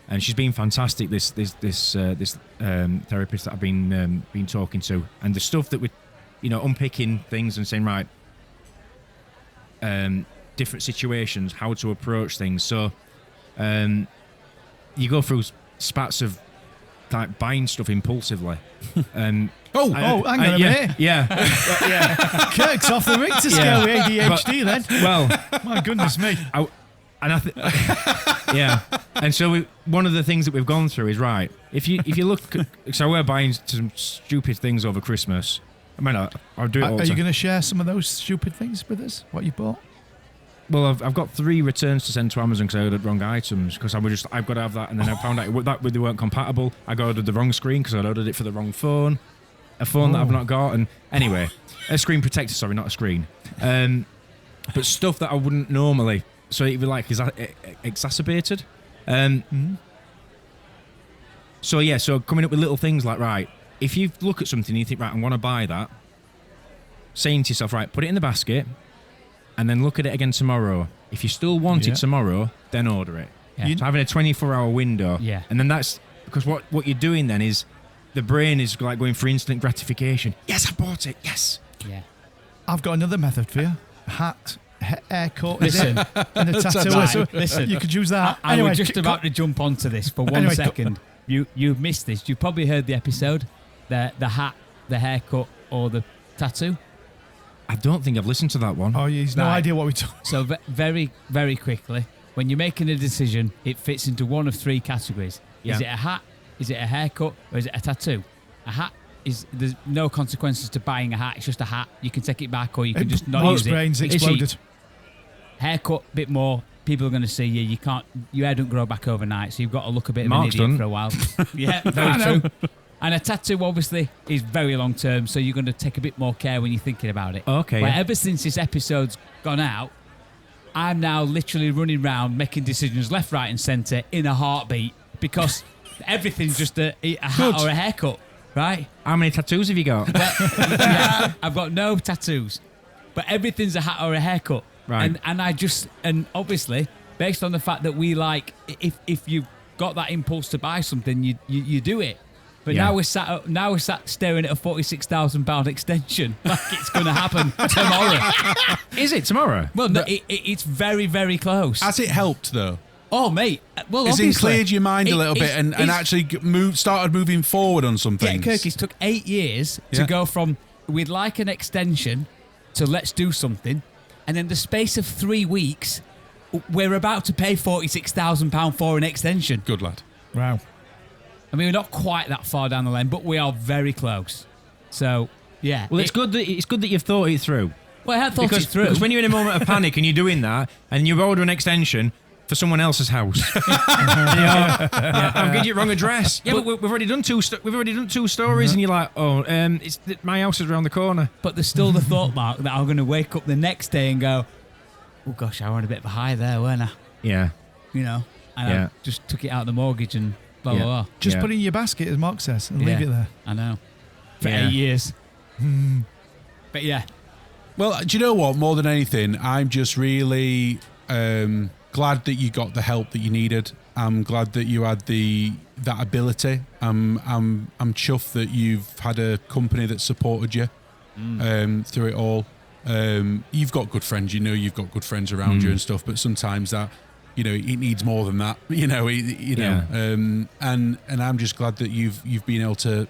and she's been fantastic. This therapist that I've been talking to, and the stuff that we're, unpicking things and saying, right, different situations, how to approach things. So, you go through spats of like buying stuff impulsively, and. Hang on a minute. Yeah. Kirk's off the Richter scale with ADHD then. Well, my goodness me. And so one of the things that we've gone through is, right, if you look, so we're buying some stupid things over Christmas. I mean, I'll do it all the time. Are you going to share some of those stupid things with us? What you bought? Well, I've got 3 returns to send to Amazon because I ordered wrong items because I've got to have that, and then I found out that they weren't compatible. I ordered the wrong screen because I ordered it for the wrong phone. A phone that I've not got, and anyway, a screen protector. Sorry, not a screen. But stuff that I wouldn't normally. So it'd be like exacerbated. So coming up with little things like, right, if you look at something and you think, right, I want to buy that, saying to yourself, right, put it in the basket, and then look at it again tomorrow. If you still want it tomorrow, then order it. Yeah. So having a 24-hour window. Yeah. And then that's because what you're doing then is. The brain is like going for instant gratification. Yes, I bought it. Yes. Yeah. I've got another method for you. Hat, haircut, listen, and a tattoo. Listen, you could use that. I was just about to jump onto this for one second. you've missed this. You've probably heard the episode, the hat, the haircut, or the tattoo. I don't think I've listened to that one. Oh, he's no Right. idea what we're talking. So very, very quickly, when you're making a decision, it fits into one of three categories. Yeah. Is it a hat? Is it a haircut? Or is it a tattoo? A hat is there's no consequences to buying a hat. It's just a hat. You can take it back or you can just not Mark's use it. brains It's exploded. cheap. Haircut, bit more. People are going to see you. You can't. Your hair don't grow back overnight, so you've got to look a bit of Mark's an idiot done. for a while. Yeah, very true. And a tattoo, obviously, is very long term, so you're going to take a bit more care when you're thinking about it. Okay, But yeah. ever since this episode's gone out, I'm now literally running around making decisions left, right, and centre in a heartbeat because everything's just a hat or a haircut, right? How many tattoos have you got? Yeah, I've got no tattoos, but everything's a hat or a haircut. Right. And obviously, based on the fact that we like, if you've got that impulse to buy something, you do it. But Yeah. now we're sat staring at a £46,000 extension like it's going to happen tomorrow. Is it tomorrow? Well, no, it's very, very close. Has it helped though? Oh, mate. Well, Has it obviously. cleared your mind a little bit and it's- actually started moving forward on some Yeah, things? Kirky's took 8 years Yeah. to go from we'd like an extension to let's do something. And in the space of 3 weeks, we're about to pay £46,000 for an extension. Good lad. Wow. I mean, we're not quite that far down the lane, but we are very close. So, yeah. Well, it's good that you've thought it through. Well, I thought it through. Because when you're in a moment of panic and you're doing that, and you order an extension for someone else's house, I'm getting you wrong address. Yeah, but we've already done two. We've already done 2 stories, and you're like, oh, my house is around the corner. But there's still the thought, Mark, that I'm going to wake up the next day and go, oh, gosh, I went a bit of a high there, weren't I? Yeah. You know? And Yeah. I just took it out of the mortgage and blah, Yeah. blah, blah. Just Yeah. put it in your basket, as Mark says, and leave Yeah. it there. I know. For Yeah. 8 years. But yeah. Well, do you know what? More than anything, I'm just really glad that you got the help that you needed. I'm glad that you had that ability. I'm chuffed that you've had a company that supported you through it all. You've got good friends. You know you've got good friends around you and stuff. But sometimes that, it needs more than that. And I'm just glad that you've been able to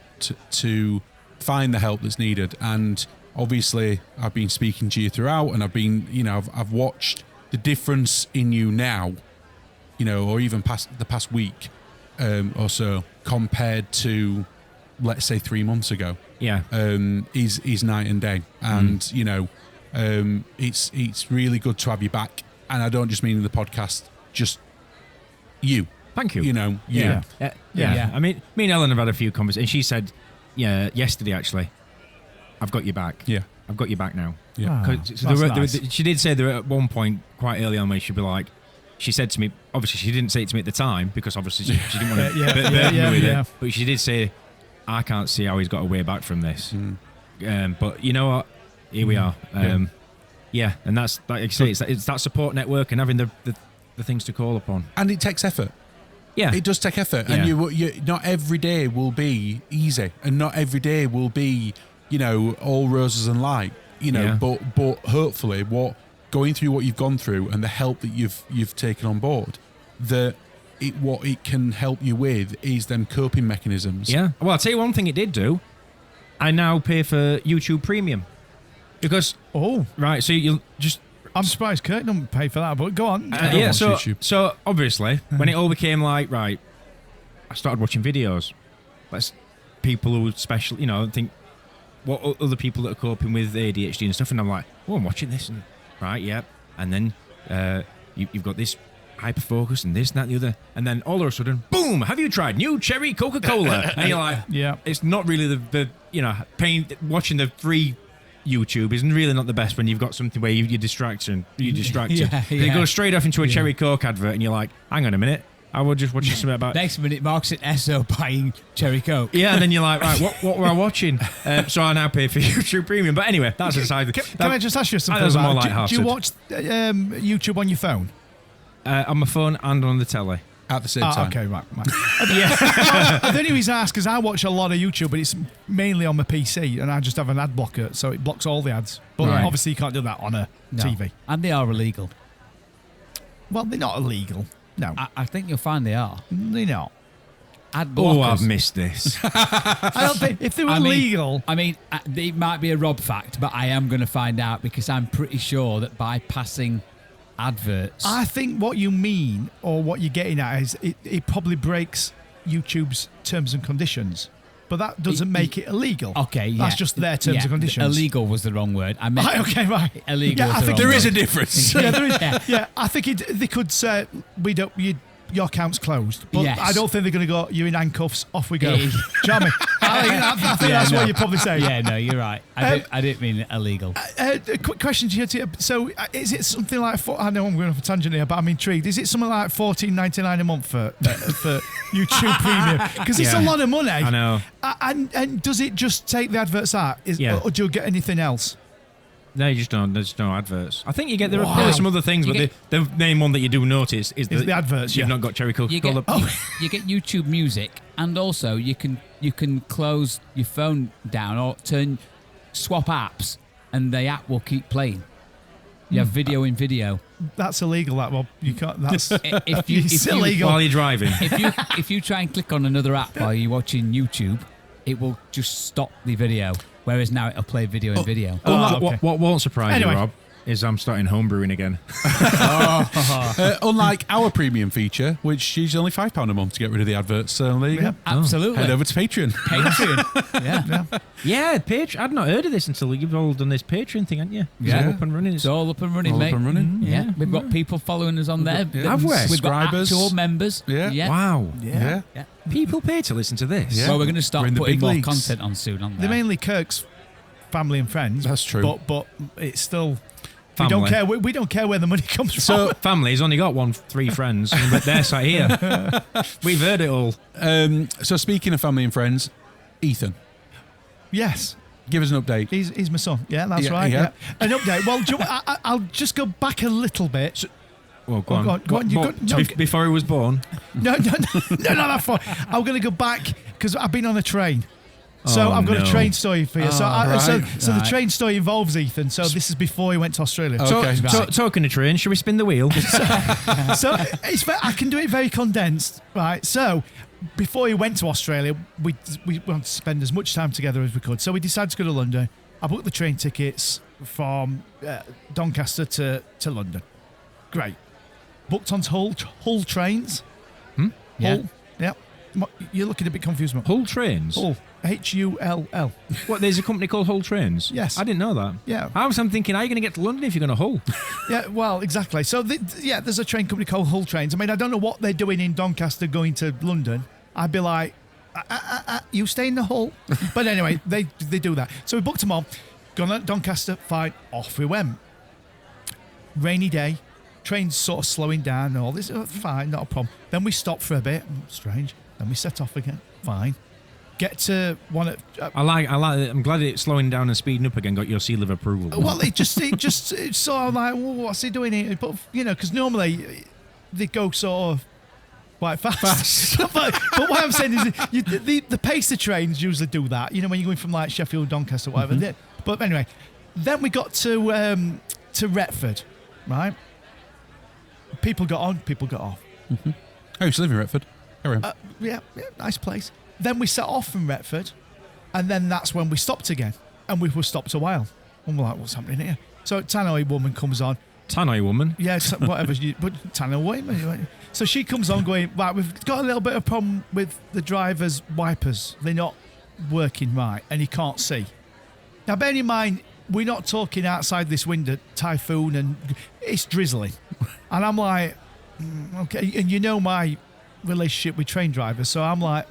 find the help that's needed. And obviously, I've been speaking to you throughout, and I've watched the difference in you now, or even the past week or so, compared to, let's say, 3 months ago. Yeah. Is night and day, and it's really good to have you back. And I don't just mean in the podcast, just you. Thank you. You. Yeah. Yeah. I mean, me and Ellen have had a few conversations. She said, yesterday actually, I've got you back. Yeah. I've got you back now. Yeah. Ah, 'Cause that's there nice. she did say there at one point quite early on where she'd be like, she said to me, obviously she didn't say it to me at the time because obviously she didn't want to burden me with it. But she did say, I can't see how he's got a way back from this. But you know what? Here we are. Yeah, and that's like I say, it's that support network and having the things to call upon. And it takes effort. Yeah, It does take effort, Yeah. and you not every day will be easy, and not every day will be, all roses and light, Yeah. But hopefully, going through what you've gone through and the help that you've taken on board, what it can help you with is them coping mechanisms. Yeah. Well, I'll tell you one thing it did do. I now pay for YouTube Premium because right, so you'll just I'm surprised Kirk don't pay for that, but go on. yeah. watch So YouTube. obviously, when it all became like right, I started watching videos. People who special, think what other people that are coping with ADHD and stuff, and I'm like, oh, I'm watching this, and right, yeah, and then you've got this hyper focus and this and that and the other, and then all of a sudden, boom! Have you tried new cherry Coca-Cola? And you're like, Yeah. it's not really the watching the free YouTube isn't really not the best when you've got something where you're distracted. Yeah, Then it yeah. goes straight off into a cherry Coke advert, and you're like, hang on a minute, I was just watching something about. Next minute, Mark's in Esso buying cherry Coke. Yeah, and then you're like, right, what were I watching? So I now pay for YouTube Premium. But anyway, that's a side. Can I just ask you something? That was more about- do lighthearted. you watch YouTube on your phone? On my phone and on the telly. At the same time. Okay, right. Yeah. The only reason I ask is I watch a lot of YouTube, but it's mainly on my PC, and I just have an ad blocker, so it blocks all the ads. But Right. obviously, you can't do that on a No. TV. And they are illegal. Well, they're not illegal. No, I think you'll find they are. they're not. ad blockers. Oh, I've missed this. I don't think if they were legal. I mean, it might be a Rob fact, but I am going to find out because I'm pretty sure that bypassing adverts. I think what you mean or what you're getting at is it probably breaks YouTube's terms and conditions. But that doesn't make it illegal. Okay, yeah. That's just their terms and conditions. Illegal was the wrong word. I meant Right, okay, right. illegal. Yeah, was I think the wrong There is a word. difference. Yeah, there is. Yeah, I think they could say your account's closed, but Yes. I don't think they're going to go. You're in handcuffs. Off we go. Yeah. Do you know what I mean? I think that's what you're probably saying. Yeah, no, you're right. I didn't mean illegal. A quick question to you. So, is it something like? I know I'm going off a tangent here, but I'm intrigued. Is it something like $14.99 a month for YouTube Premium? Because it's a lot of money. I know. And does it just take the adverts out? Or do you get anything else? No, you just don't. There's no adverts. I think you get there are probably some other things, but the main one that you do notice is the adverts. You've Yeah. not got cherry You Coca-Cola. you get YouTube Music, and also you can close your phone down or swap apps, and the app will keep playing. You have video in video. That's illegal. That Rob. You can't. That's It's illegal. While you're driving. if you try and click on another app while you're watching YouTube, it will just stop the video. Whereas now it'll play video in video. Okay. What won't surprise Anyway. you, Rob, is I'm starting homebrewing again. Unlike our premium feature, which is only £5 a month to get rid of the adverts. So there you go. Absolutely. Head over to Patreon. Patreon. Yeah. Yeah, I'd not heard of this until you've all done this Patreon thing, haven't you? Yeah. It's all up and running. It's all up and running, All mate. up and running. Yeah. We've got people following us on there. Have we? We've got Subscribers. actual members. Yeah. Wow. Yeah. Yeah. People pay to listen to this. Yeah. Well, we're going to We're start in the putting big more leagues. content on soon on there. They're mainly Kirk's family and friends. That's true. But it's still. We Family. don't care. We don't care where the money comes from. So, family's only got 3 friends, but they're sat here. We've heard it all. So speaking of family and friends, Ethan, yes, give us an update. he's my son. Yeah, that's Yeah, right. yeah. Yeah. An update. Well, I'll just go back a little bit. Well, go Oh, on. go on, you What, got- no, before he was born? No, that's fine. I'm going to go back because I've been on a train. So Oh, I've got no. a train story for you. So the right. train story involves Ethan. So this is before he went to Australia. Okay. Talking of train, should we spin the wheel? So I can do it very condensed, right? So before he went to Australia, we wanted to spend as much time together as we could. So we decided to go to London. I booked the train tickets from Doncaster to London. Great. Booked on Hull trains. Yeah. Hull. Yeah. You're looking a bit confused, mate. Hull Trains? Hull. Hull. What, there's a company called Hull Trains? Yes. I didn't know that. Yeah. I'm thinking, how are you going to get to London if you're going to Hull? Yeah, well, exactly. So, there's a train company called Hull Trains. I mean, I don't know what they're doing in Doncaster going to London. I'd be like, you stay in the Hull? But anyway, they do that. So we booked them all. Gone at Doncaster, fine. Off we went. Rainy day. Train's sort of slowing down and all this. Fine, not a problem. Then we stop for a bit. Strange. Then we set off again. Fine. Get to one at... I like it. I'm glad it's slowing down and speeding up again. Got your seal of approval. Well, it's sort of like, well, what's he doing here? But, because normally they go sort of quite fast. but what I'm saying is the pacer trains usually do that, when you're going from like Sheffield, Doncaster, whatever. Mm-hmm. But anyway, then we got to Retford, right? People got on, people got off. I used to live in Retford. Carry on. Yeah, nice place. Then we set off from Retford, and then that's when we stopped again. And we were stopped a while. And we're like, what's happening here? So Tannoy woman comes on. Tannoy woman? Yeah, whatever. But Tannoy woman. So she comes on going, right, we've got a little bit of problem with the driver's wipers. They're not working right, and he can't see. Now, bear in mind, we're not talking outside this window, typhoon, and it's drizzling. And I'm like, okay. And my relationship with train drivers, so I'm like,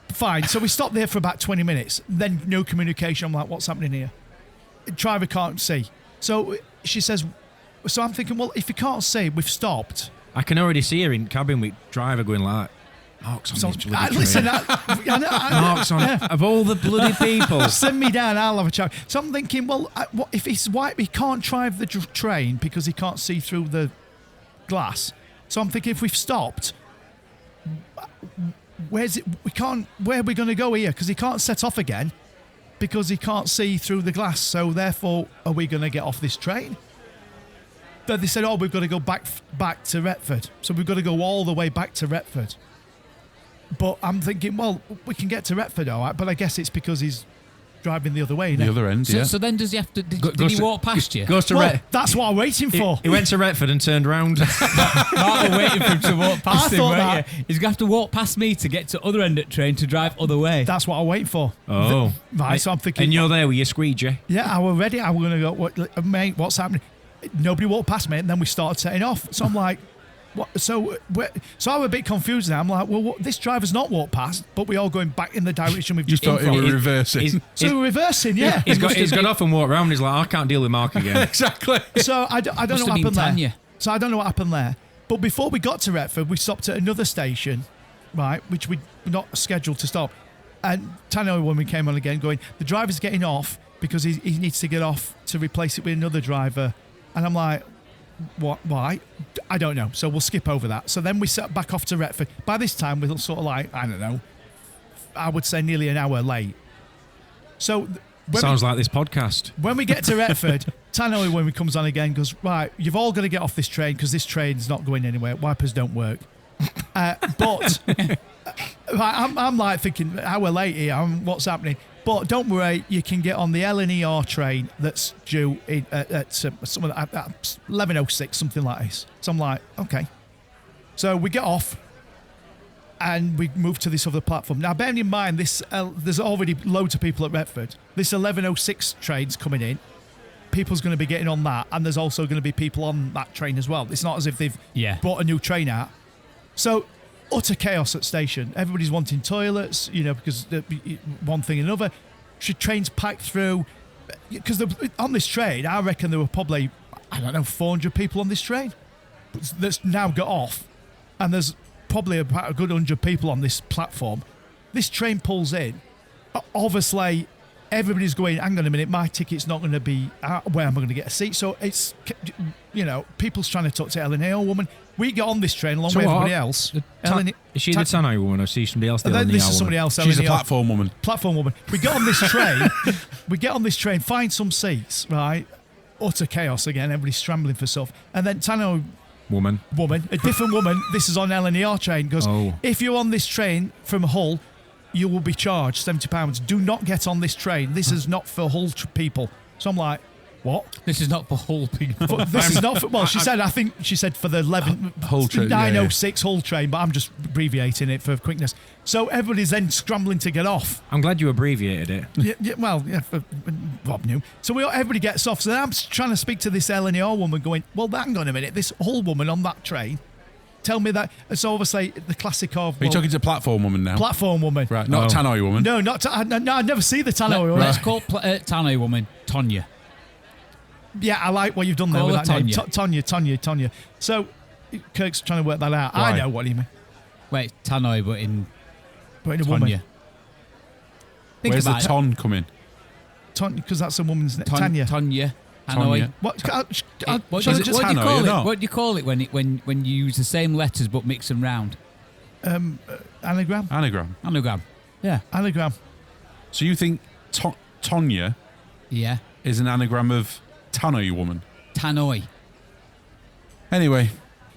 fine. So we stopped there for about 20 minutes. Then no communication. I'm like, what's happening here? Driver can't see. So she says, so I'm thinking, well, if you can't see, we've stopped. I can already see her in cabin with driver going like, Mark's on this bloody train. Listen, Mark's on of all the bloody people. Send me down, I'll have a chat. So I'm thinking, well, what if he's white, he can't drive the train because he can't see through the glass. So I'm thinking, if we've stopped, where are we going to go here? Because he can't set off again because he can't see through the glass. So therefore, are we going to get off this train? But they said, we've got to go back to Retford. So we've got to go all the way back to Retford. But I'm thinking, well, we can get to Retford, all right. But I guess it's because he's driving the other way. The other end, So then does he have to? Did he walk past you? Goes to Well, Ret. that's what I'm waiting for. He went to Retford and turned round. Mark were waiting for him to walk past I him, thought weren't that. you? He's going to have to walk past me to get to other end of train to drive other way. That's what I'm waiting for. Oh. Right, so I'm thinking. And you're there with your squeegee. Yeah, I was ready. I was going to go, mate, what's happening? Nobody walked past me, and then we started setting off. So I'm like, what? So I'm a bit confused now. I'm like, well, this driver's not walked past, but we're all going back in the direction we've You just come thought he from. were reversing. So we're reversing, yeah. He's got off and walked around. He's like, I can't deal with Mark again. Exactly. So I don't know Must what have happened been there. Tanya. So I don't know what happened there. But before we got to Retford, we stopped at another station, right, which we were not scheduled to stop. And Tanya, when we came on again, going, the driver's getting off because he needs to get off to replace it with another driver. And I'm like, what? Why? I don't know. So we'll skip over that. So then we set back off to Retford. By this time, we're sort of like, I don't know, I would say nearly an hour late. So Sounds like this podcast. when we get to Retford, Tannoy, when he comes on again, goes, right, you've all got to get off this train because this train's not going anywhere. Wipers don't work. But I'm like thinking, hour late here, what's happening? But don't worry, you can get on the LNER train that's due at 11:06, something like this. So I'm like, okay. So we get off and we move to this other platform. Now, bearing in mind, there's already loads of people at Retford. This 11:06 train's coming in. People's going to be getting on that, and there's also going to be people on that train as well. It's not as if they've brought a new train out. So, utter chaos at station. Everybody's wanting toilets, because one thing and another. Trains packed through. Because on this train, I reckon there were probably, 400 people on this train that's now got off. And there's probably about a good 100 people on this platform. This train pulls in. Obviously, everybody's going, hang on a minute, my ticket's not going to be out. Where am I going to get a seat? So it's, people's trying to talk to Ellen Hale woman. We get on this train along with everybody else. Is she the Tannoy woman or is she somebody else? This is somebody else. She's a Ellen platform woman. Platform woman. We get on this train. Find some seats, right? Utter chaos again. Everybody's scrambling for stuff. And then Tannoy Woman, a different woman. This is on LNER train. Goes, Oh. if you're on this train from Hull, you will be charged £70. Do not get on this train. This is not for Hull people. So I'm like, what? This is not for Hull people. This is not for. Well, she said for the 906 Hull train, but I'm just abbreviating it for quickness. So everybody's then scrambling to get off. I'm glad you abbreviated it. Rob knew. So everybody gets off. So then I'm trying to speak to this LNER woman, going, well, hang on a minute. This Hull woman on that train, tell me that. So obviously the classic of. Are you talking to platform woman now? Platform woman, Right, not Tannoy woman. No, not. No, I never see the Tannoy woman. Let's call Tannoy woman Tonya. Yeah, I like what you've done there Call with her that name. Tonya. Tonya. So Kirk's trying to work that out. Why? I know what you mean. Wait, Tannoy, but in But in a woman. Tonya. Think Where's the about it. ton come in? Because that's a woman's name. Tanya. Tonya. Hanoi. What? What shall do I you just Hanoi, call or it? not? What do you call it when you use the same letters but mix them round? anagram? Anagram. Yeah. Anagram. So you think Tonya Yeah. is an anagram of Tannoy woman? Tannoy. Anyway,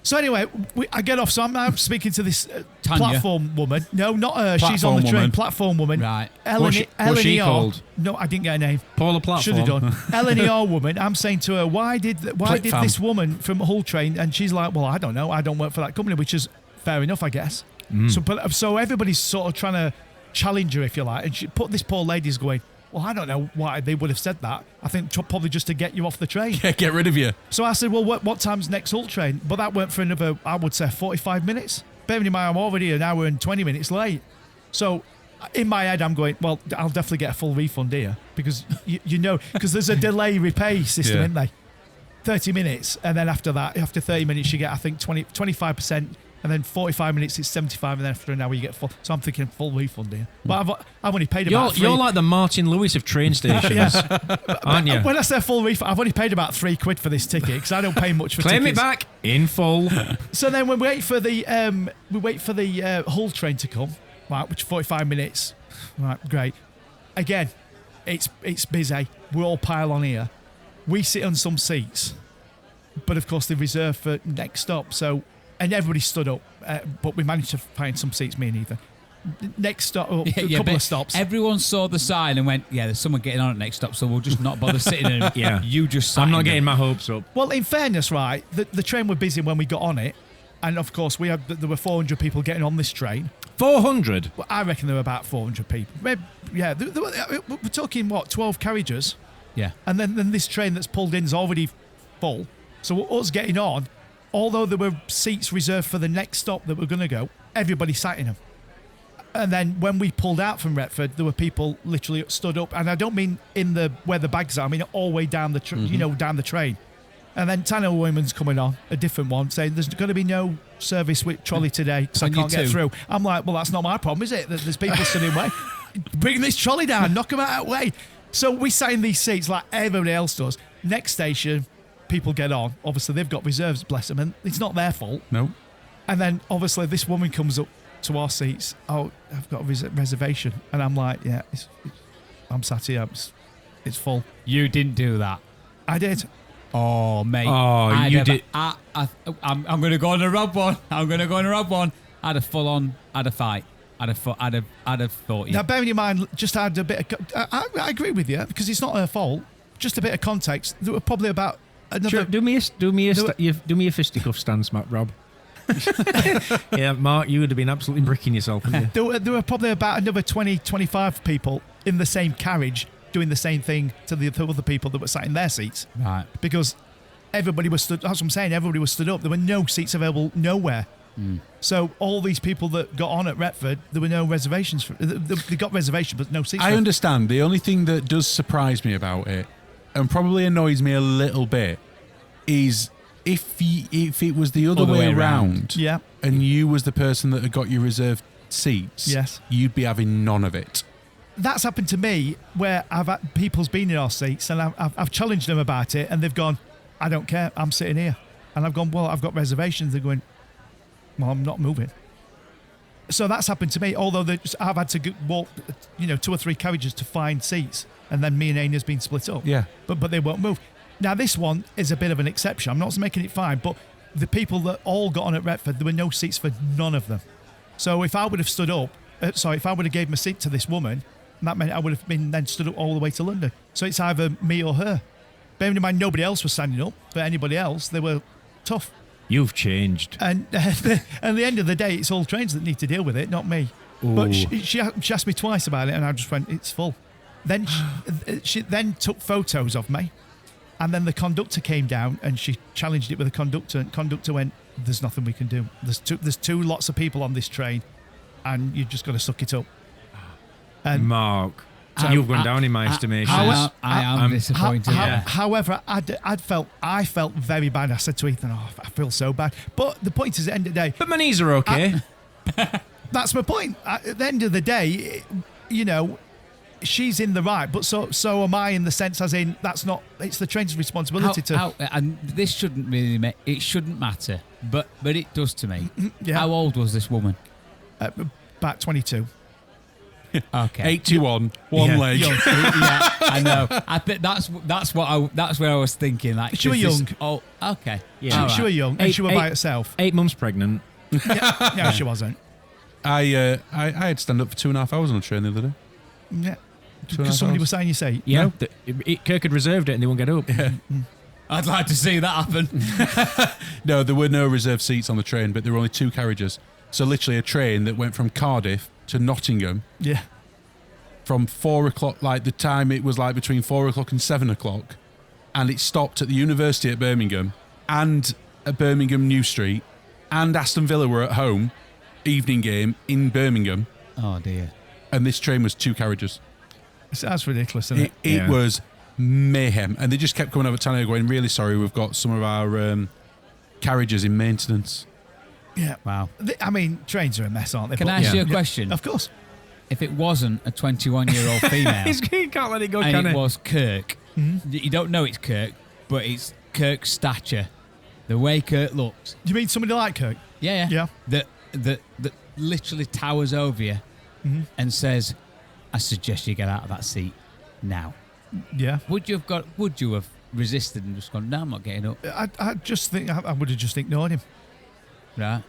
So anyway, I get off. So I'm now speaking to this Tanya. platform woman. No, not her. She's Platform on the train. woman. Platform woman. Right. What's she LNER. called? No, I didn't get a name. Paula Platform. Should have done. LNER woman. I'm saying to her, why did Fam. this woman from Hull train? And she's like, well, I don't know. I don't work for that company, which is fair enough, I guess. So everybody's sort of trying to challenge her, if you like. And she put this poor lady's going, well, I don't know why they would have said that. I think probably just to get you off the train. yeah, get rid of you. So I said, well, what time's next Hull train? But that went for another, I would say, 45 minutes. Bearing in mind, I'm already an hour and 20 minutes late. So in my head, I'm going, well, I'll definitely get a full refund here. Because, because there's a delay repay system, Yeah. isn't there? 30 minutes. And then after that, after 30 minutes, you get, I think, 25%. And then 45 minutes, it's 75. And then after an hour, you get full. So I'm thinking full refund here. But I've only paid about You're like the Martin Lewis of train stations, aren't you? When I say full refund, I've only paid about £3 for this ticket because I don't pay much for Claim tickets. it back in full. So then we wait for the Hull train to come, right? Which 45 minutes, right? Great. Again, it's busy. We all pile on here. We sit on some seats, but of course they're reserved for next stop. So and everybody stood up, but we managed to find some seats. Me and Ethan. next stop, or a Yeah, couple but of stops. Everyone saw the sign and went, yeah, there's someone getting on at next stop, so we'll just not bother sitting in. Yeah. You just sat I'm not in getting them. my hopes up. Well, in fairness, right, the train were busy when we got on it, and of course there were 400 people getting on this train. 400. Well, I reckon there were about 400 people. Maybe, yeah, we're talking what, 12 carriages, Yeah. and then this train that's pulled in is already full. So us getting on, although there were seats reserved for the next stop that we're going to go, everybody sat in them. And then when we pulled out from Retford, there were people literally stood up, and I don't mean in the where the bags are. I mean all the way down the down the train. And then Tanner Women's coming on, a different one, saying there's going to be no service with trolley today because I On you can't get too. through. I'm like, well, that's not my problem, is it? That there's people stood in way. Bring this trolley down, knock them out of the way. So we sat in these seats like everybody else does. Next station, people get on. Obviously, they've got reserves, bless them, and it's not their fault. No. And then obviously this woman comes up to our seats. Oh, I've got a reservation, and I'm like, yeah, I'm sat here. It's full. You didn't do that. I did. Oh, mate. Oh, you did. I'm going to go on a rob one. I'm going to go on a rob one. I'd have full on, I'd have fight. I'd have thought you. Now, bearing in mind, just add a bit of. I agree with you because it's not her fault. Just a bit of context. There were probably about another. Sure, do me a fisticuff stance, Matt, Rob. Yeah, Mark, you would have been absolutely bricking yourself, wouldn't you? There were probably about another 20, 25 people in the same carriage doing the same thing to the other people that were sat in their seats. Right. Because everybody was stood. That's what I'm saying. Everybody was stood up. There were no seats available nowhere. So all these people that got on at Retford, there were no reservations for. They got reservations, but no seats. I understand. The only thing that does surprise me about it, and probably annoys me a little bit, is if it was the other way around, Yeah. and you was the person that had got your reserved seats, Yes. you'd be having none of it. That's happened to me where I've had people's been in our seats and I've challenged them about it, and they've gone, I don't care, I'm sitting here. And I've gone, well, I've got reservations. They're going, well, I'm not moving. So that's happened to me, although I've had to walk, 2 or 3 carriages to find seats, and then me and Aina's been split up. Yeah. But they won't move. Now, this one is a bit of an exception. I'm not making it fine, but the people that all got on at Retford, there were no seats for none of them. So if I would have stood up, if I would have gave my seat to this woman, that meant I would have been then stood up all the way to London. So it's either me or her. Bearing in mind, nobody else was standing up, but anybody else, they were tough. You've changed. And at the end of the day, it's all trains that need to deal with it, not me. Ooh. But she asked me twice about it, and I just went, it's full. Then she then took photos of me, and then the conductor came down, and she challenged it with the conductor, and conductor went, there's nothing we can do. There's two lots of people on this train, and you've just got to suck it up. And Mark, you've gone down in my estimation. I am disappointed. However, I felt very bad. I said to Ethan, I feel so bad. But the point is, at the end of the day, But my knees are okay. that's my point. At the end of the day, she's in the right, but so am I, in the sense as in it's the train's responsibility and this shouldn't really it shouldn't matter, but it does to me. Yeah. How old was this woman? About 22. Okay. 81, one Yeah. leg. Yeah, I know. I think that's where I was thinking. Like, She were young. Oh, okay. Yeah. All She were right. young, and she were by herself. 8 months pregnant. No, she wasn't. I had to stand up for 2.5 hours on a train the other day. Yeah. 2.5 Because somebody hours. was saying you say. Yeah. Kirk had reserved it and they won't get up. Yeah. I'd like to see that happen. No, there were no reserved seats on the train, but there were only 2 carriages. So literally a train that went from Cardiff to Nottingham Yeah. from 4 o'clock, like the time it was like between 4 o'clock and 7 o'clock. And it stopped at the University at Birmingham and at Birmingham New Street, and Aston Villa were at home, evening game in Birmingham. Oh dear. And this train was 2 carriages. That's ridiculous, isn't it? It Yeah. was mayhem. And they just kept coming over to Tanner going, really sorry, we've got some of our carriages in maintenance. Yeah. Wow. I mean, trains are a mess, aren't they? Can But- I ask you a Yeah. question? Of course. If it wasn't a 21-year-old female He can't let it go, and can it he? was Kirk, you don't know it's Kirk, but it's Kirk's stature, the way Kirk looks. Do you mean somebody like Kirk? Yeah. Yeah. That literally towers over you and says, "I suggest you get out of that seat now." Yeah. Would you have resisted and just gone, "No, I'm not getting up"? I just think I would have just ignored him. Right.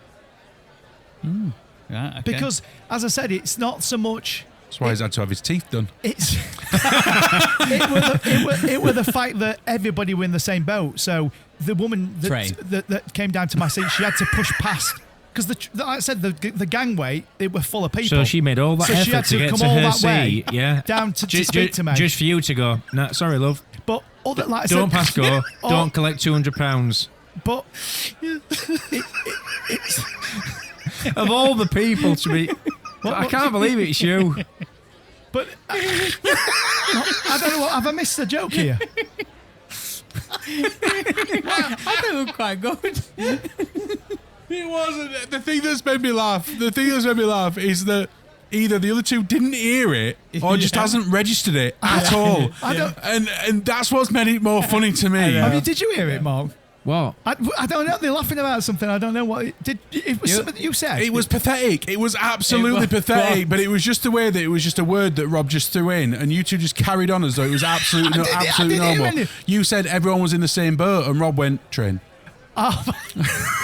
Right, okay. Because, as I said, it's not so much. That's why he's had to have his teeth done. It's it were the fact that everybody were in the same boat. So the woman that came down to my seat, she had to push past. Because, like I said, the gangway, it were full of people. So she made all that effort she had to get come to all her that seat, way yeah, down to speak to me. Just for you to go, nah, sorry, love. But other, like I Don't said, pass go. Don't collect £200. But Of all the people to be... I can't believe it's you. But I don't know. Have I missed the joke here? I thought it was quite good. It wasn't. The thing that's made me laugh is that either the other two didn't hear it or just hasn't registered it at all. I don't. And that's what's made it more funny to me. Did you hear it, Mark? What? I don't know. They're laughing about something. I don't know what. It was something that you said. It was pathetic. It was absolutely pathetic. But it was just the way that it was just a word that Rob just threw in, and you two just carried on as though it was absolutely normal. You said everyone was in the same boat, and Rob went train. Oh.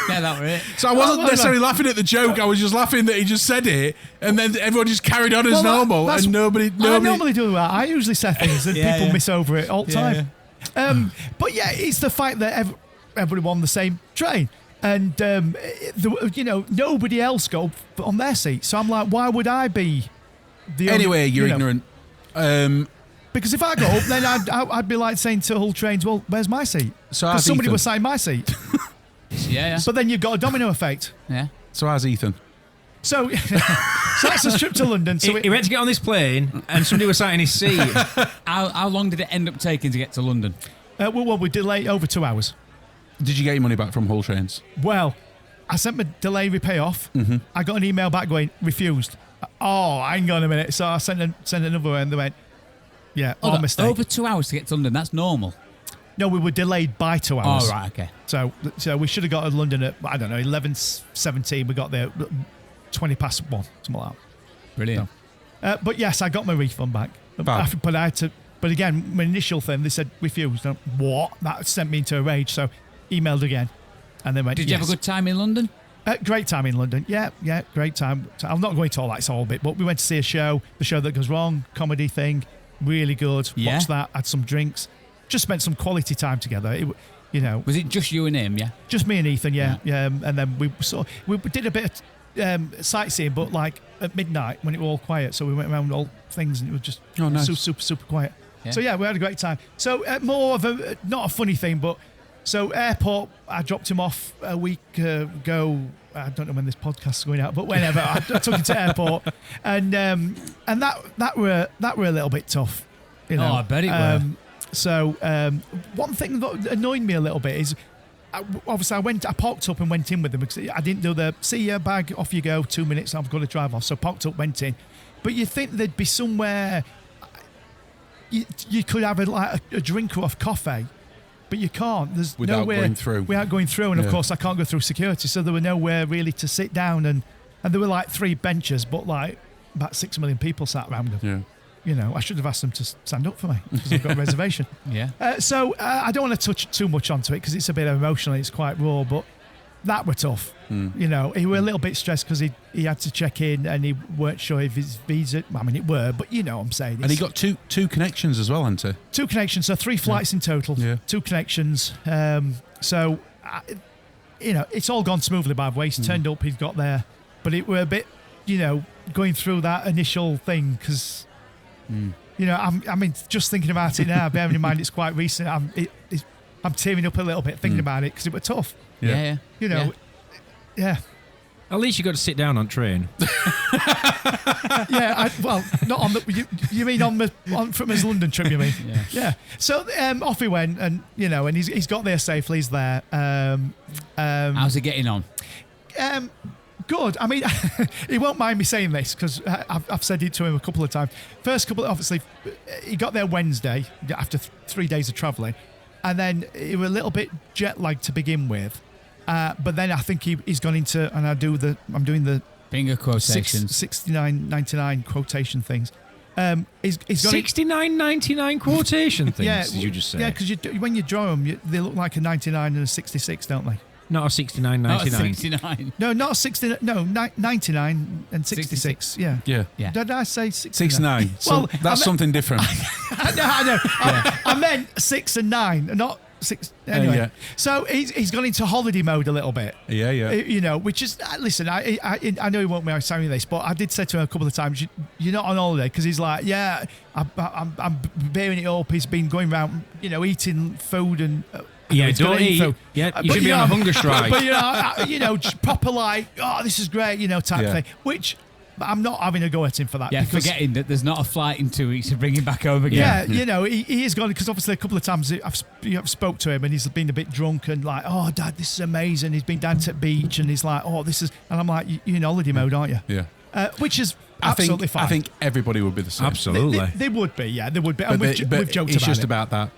Yeah, that was it. So I wasn't necessarily laughing at the joke. I was just laughing that he just said it, and then everyone just carried on as normal, and nobody. I normally do that. I usually say things, and people miss over it all the time. Yeah. But yeah, it's the fact that everyone on the same train, and nobody else got up on their seat. So I'm like, why would I be the Anyway, only, you're ignorant. Because if I got up, then I'd be like saying to Hull Trains, well, where's my seat? So because somebody was sat in my seat. Yeah. But then you've got a domino effect. Yeah. So how's Ethan? So that's a trip to London. So he went to get on this plane, and somebody was sat in his seat. How long did it end up taking to get to London? Well, we delayed over 2 hours. Did you get your money back from Hull Trains? Well, I sent my delay repay off. Mm-hmm. I got an email back going, refused. Oh, hang on a minute. So I sent another one, and they went, yeah, all mistake. Over 2 hours to get to London, that's normal. No, we were delayed by 2 hours. Oh, right, okay. So we should have got to London at, I don't know, 11:17. We got there 1:20 past, something like that. Brilliant. So, but yes, I got my refund back. But I had to, but again, my initial thing, they said refused. What? That sent me into a rage. So emailed again. And then went, Did you have a good time in London? Great time in London. Yeah, great time. I'm not going to all that whole bit, but we went to see a show, The Show That Goes Wrong, comedy thing. Really good. Yeah. Watched that, had some drinks. Just spent some quality time together. Was it just you and him, yeah? Just me and Ethan, yeah. And then we did a bit of sightseeing, but like at midnight when it was all quiet. So we went around all things and it was just super, super quiet. Yeah. So yeah, we had a great time. So more of a, not a funny thing, but so airport, I dropped him off a week ago. I don't know when this podcast is going out, but whenever I took him to airport, and that were a little bit tough. You know? Oh, I bet it were. So one thing that annoyed me a little bit is, obviously I parked up and went in with them because I didn't do the see your bag, off you go, 2 minutes, I've got to drive off. So parked up, went in, but you think there'd be somewhere you could have a drink or a coffee. But you can't. There's without nowhere going through. Without going through, and of course I can't go through security, so there were nowhere really to sit down, and there were like 3 benches, but like about 6 million people sat around them. Yeah. You know, I should have asked them to stand up for me because I've got a reservation. Yeah. So I don't want to touch too much onto it because it's a bit emotional. It's quite raw, but that were tough. You know, he were a little bit stressed because he had to check in and he weren't sure if his visa. I mean, it were, but you know what I'm saying. And he got two connections as well, hadn't he? 2 connections, so 3 flights in total. Yeah. 2 connections. So, it's all gone smoothly by the way. He's turned up, he's got there, but it were a bit, going through that initial thing because, I mean, just thinking about it now, bearing in mind it's quite recent, I'm tearing up a little bit thinking about it because it was tough. Yeah. Yeah. At least you got to sit down on train. Not on the. You mean from his London trip? You mean? Yeah. So off he went, and and he's got there safely. He's there. How's he getting on? Good. I mean, he won't mind me saying this because I've said it to him a couple of times. Obviously, he got there Wednesday after 3 days of travelling, and then he was a little bit jet lagged to begin with. But then I think he's gone into, and I'm doing the finger quotations, 69.99 quotation things. He's got 69.99 quotation things. Yeah, did you just say? Yeah, because when you draw them, they look like a 99 and a 66, don't they? Not a 69.99. Not a 69. No, not 60. No, 99 and 66. Yeah. Yeah. Yeah. Did I say 69? 69. So Well, that's something different. I know. I meant 6 and 9, not 6. Anyway, yeah. so he's gone into holiday mode a little bit. Yeah, yeah. You know, which is listen. I know he won't be saying this, but I did say to him a couple of times, "You're not on holiday," because he's like, "Yeah, I'm bearing it up." He's been going around, you know, eating food and. Yeah, he's gonna don't eat. food. Yeah, you But, should be on a hunger strike. But you know, just proper like, oh, this is great, you know, type Yeah. thing. Which I'm not having a go at him for that. Yeah, because, forgetting that there's not a flight in 2 weeks to bring him back home again. Yeah, you know, he is gone because obviously a couple of times I've spoke to him and he's been a bit drunk and like, oh, Dad, this is amazing. He's been down to the beach and he's like, oh, this is, and I'm like, you're in holiday mode, aren't you? Yeah. Which is absolutely fine. I think everybody would be the same. Absolutely. They would be, yeah, they would be. And But we've joked it's about just it. about that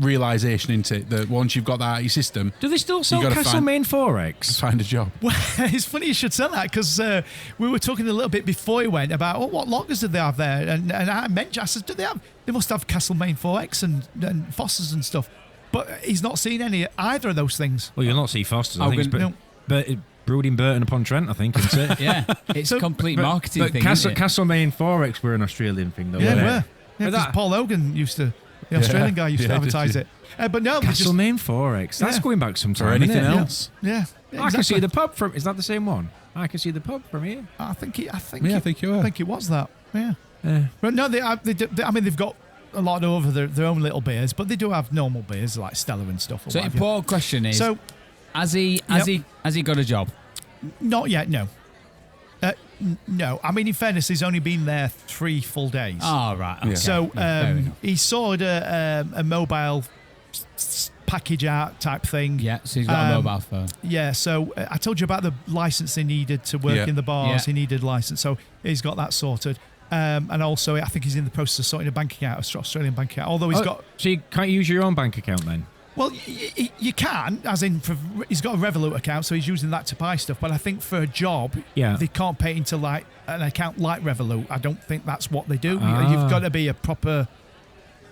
realization, isn't it? That once you've got that out of your system, Do they still sell gotta Castlemaine Forex? find a job. Well, it's funny you should say that because we were talking a little bit before he went about what lockers did they have there, and I mentioned, I said, they must have Castlemaine 4X and Foster's and stuff, but he's not seen either of those things. Well, you'll not see Foster's. I Oh, think it's no. brewed in Burton upon Trent, I think, isn't it? Yeah, it's So- a complete But marketing thing. isn't it? Castlemaine Forex were an Australian thing, though. Yeah, weren't yeah, they? because that- Paul Hogan used to, the Australian guy used to Yeah, advertise did it. But no, we just, Castlemaine Forex. That's Yeah. going back some time. Or anything isn't it? else. yeah, I can see the pub from. Is that the same one? I can see the pub from here. I think Yeah, I think you are. I think it was that. Yeah. Yeah. But no, I mean, they've got a lot over their own little beers, but they do have normal beers like Stella and stuff. Or So what have you. important question is, So has he got a job? not yet, no. No, I mean, in fairness, he's only been there 3 full days. Oh, right. Okay. Yeah. So fair enough. he sorted a mobile package out type thing. Yeah, so he's got a mobile phone. Yeah, so I told you about the license he needed to work Yeah. in the bars. Yeah. He needed license, so he's got that sorted. And also, I think he's in the process of sorting a bank account, an Australian bank account. Although he's got, So you can't use your own bank account then? well, you can, as in he's got a Revolut account, so he's using that to buy stuff. But I think for a job, Yeah. they can't pay into like an account like Revolut. I don't think that's what they do. Ah. You've got to be a proper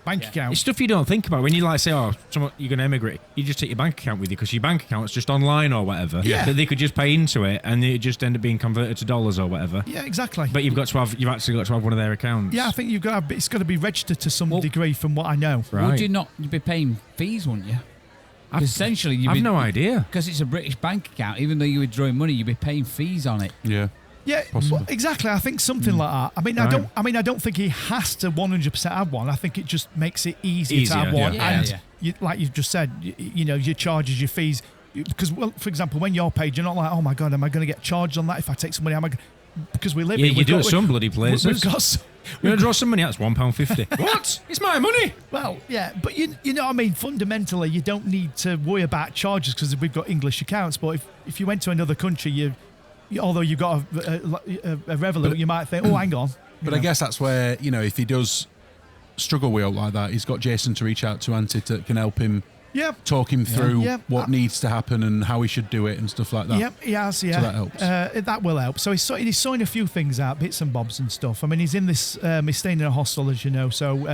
bank account. It's stuff you don't think about when you like say, oh, you're going to emigrate. You just take your bank account with you because your bank account's just online or whatever. Yeah. That they could just pay into it and it just end up being converted to dollars or whatever. Yeah, exactly. But you've actually got to have one of their accounts. yeah, I think it's got to be registered to some Well- degree, from what I know. Right. Would you not be paying fees, wouldn't you? Because essentially, I've no idea. Because it's a British bank account, even though you're withdrawing money, you'd be paying fees on it. Yeah. Yeah, well, exactly. I think something like that. I mean, Right. I don't think he has to 100% have one. I think it just makes it easier to have Easier, one. yeah. And Yeah. You, like you've just said, you know, your charges, your fees. Because, well, for example, when you're paid, you're not like, oh my God, am I going to get charged on that if I take some money? Because we live Yeah, here. you we've do got- at some bloody We've places. got. We're going to draw some money out. It's £1.50. What? It's my money. Well, yeah, but you know what I mean? Fundamentally, you don't need to worry about charges because we've got English accounts. But if you went to another country, although you've got a Revolut, you might think, oh, hang on. But I guess that's where, you know, if he does struggle with it like that, he's got Jason to reach out to Auntie that can help him, Yeah. talk him through Yeah. what needs to happen and how he should do it and stuff like that. Yep, he has, yeah. So that helps. That will help. So he's sorting a few things out, bits and bobs and stuff. I mean, he's in this, he's staying in a hostel, as you know, so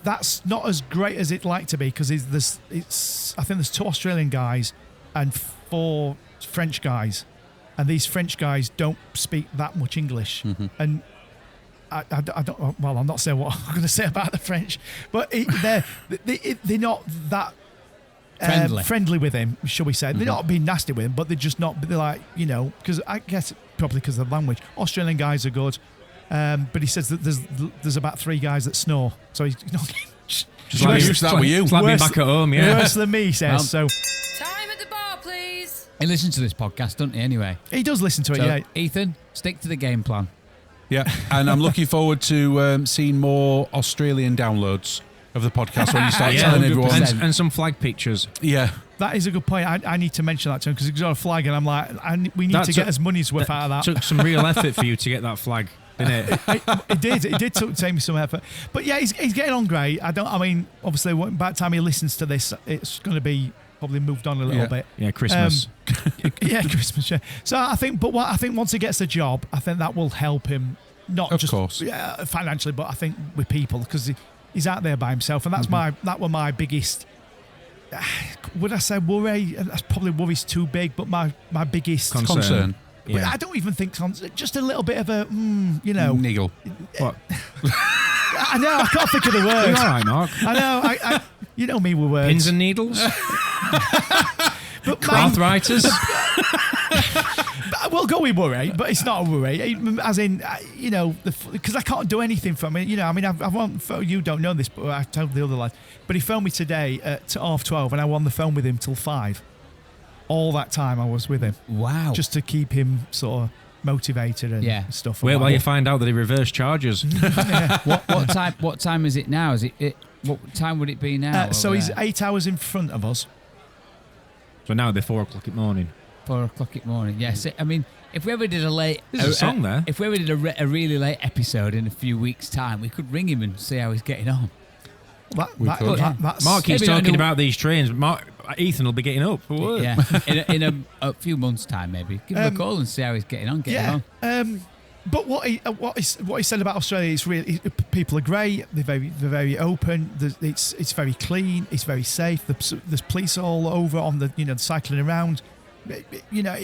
that's not as great as it'd like to be because I think there's 2 Australian guys and 4 French guys. And these French guys don't speak that much English. Mm-hmm. And I don't, well, I'm not saying what I'm going to say about the French, but they're not that friendly with him, shall we say. They're not being nasty with him, but they're just not, they're like, you know, because I guess probably because of the language. Australian guys are good, but he says that there's about 3 guys that snore. So he's not Just like used to that with you. It's like being Worse- back at home, yeah. worse than me, he says. So Time at the bar, please. He listens to this podcast, doesn't he, anyway? he does listen to it, So, yeah. Ethan, stick to the game plan. Yeah, and I'm looking forward to seeing more Australian downloads of the podcast when you start Yeah, telling 100%. everyone. And some flag pictures. Yeah, That is a good point. I need to mention that to him because he's got a flag, and I'm like, we need That to get took- as money's worth out of that. Took some real effort for you to get that flag, didn't it? It did take me some effort, but yeah, he's getting on great. I mean, obviously, by the time he listens to this, it's going to be probably moved on a little Yeah. bit. Yeah, Christmas. Yeah, Christmas. Yeah. So I think once he gets a job, I think that will help him. Not Of just course. financially, but I think with people because he's out there by himself, and that was my biggest would I say worry? That's probably worry's too big, but my biggest Concern. But Yeah. I don't even think just a little bit of a, you know. Niggle. What? I know, I can't think of the You word. all right, Mark? I know, I you know me with words. Pins and needles? But Arthritis? we'll go with worry, but it's not a worry. As in, you know, because I can't do anything from it. You know, I mean, I won't. You don't know this, but I told the other lad. But he phoned me today at 12:30, and I won the phone with him till 5. All that time I was with him, Wow. just to keep him sort of motivated and Yeah. stuff. Wait while you find out that he reversed charges. What time is it now? Is it what time would it be now? So over he's there? 8 hours in front of us. So now they're 4 o'clock in the morning. 4 o'clock in the morning. Yes. I mean, if we ever did a late, There's a song there. If we ever did a really late episode in a few weeks' time, we could ring him and see how he's getting on. That's Mark keeps Maybe not talking in a- about these trains. Ethan will be getting up for work. Yeah. in a few months' time, maybe give him a call and see how he's getting on. yeah. On. But what he said about Australia is really people are great. They're very open. It's very clean. It's very safe. There's police all over on the cycling around. You know,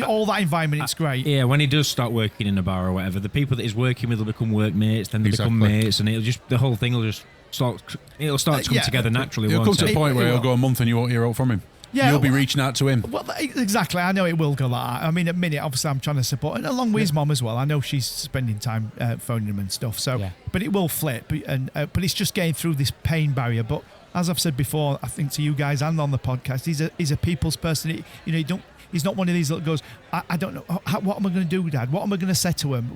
all that environment. It's great. Yeah, when he does start working in a bar or whatever, the people that he's working with will become workmates, then they become Exactly. mates, and the whole thing will just start to come yeah. together naturally. It'll come won't to it? a point where it he'll will. go a month and you won't hear out from him. Yeah, You'll be well- reaching out to him. Well, exactly. I know it will go like that. I mean, at minute, obviously, I'm trying to support, and along with his mum as well. I know she's spending time phoning him and stuff. So, Yeah. but it will flip, but it's just getting through this pain barrier. But as I've said before, I think to you guys and on the podcast, he's a people's person. He's not one of these that goes, I don't know, what am I going to do, Dad? What am I going to say to him?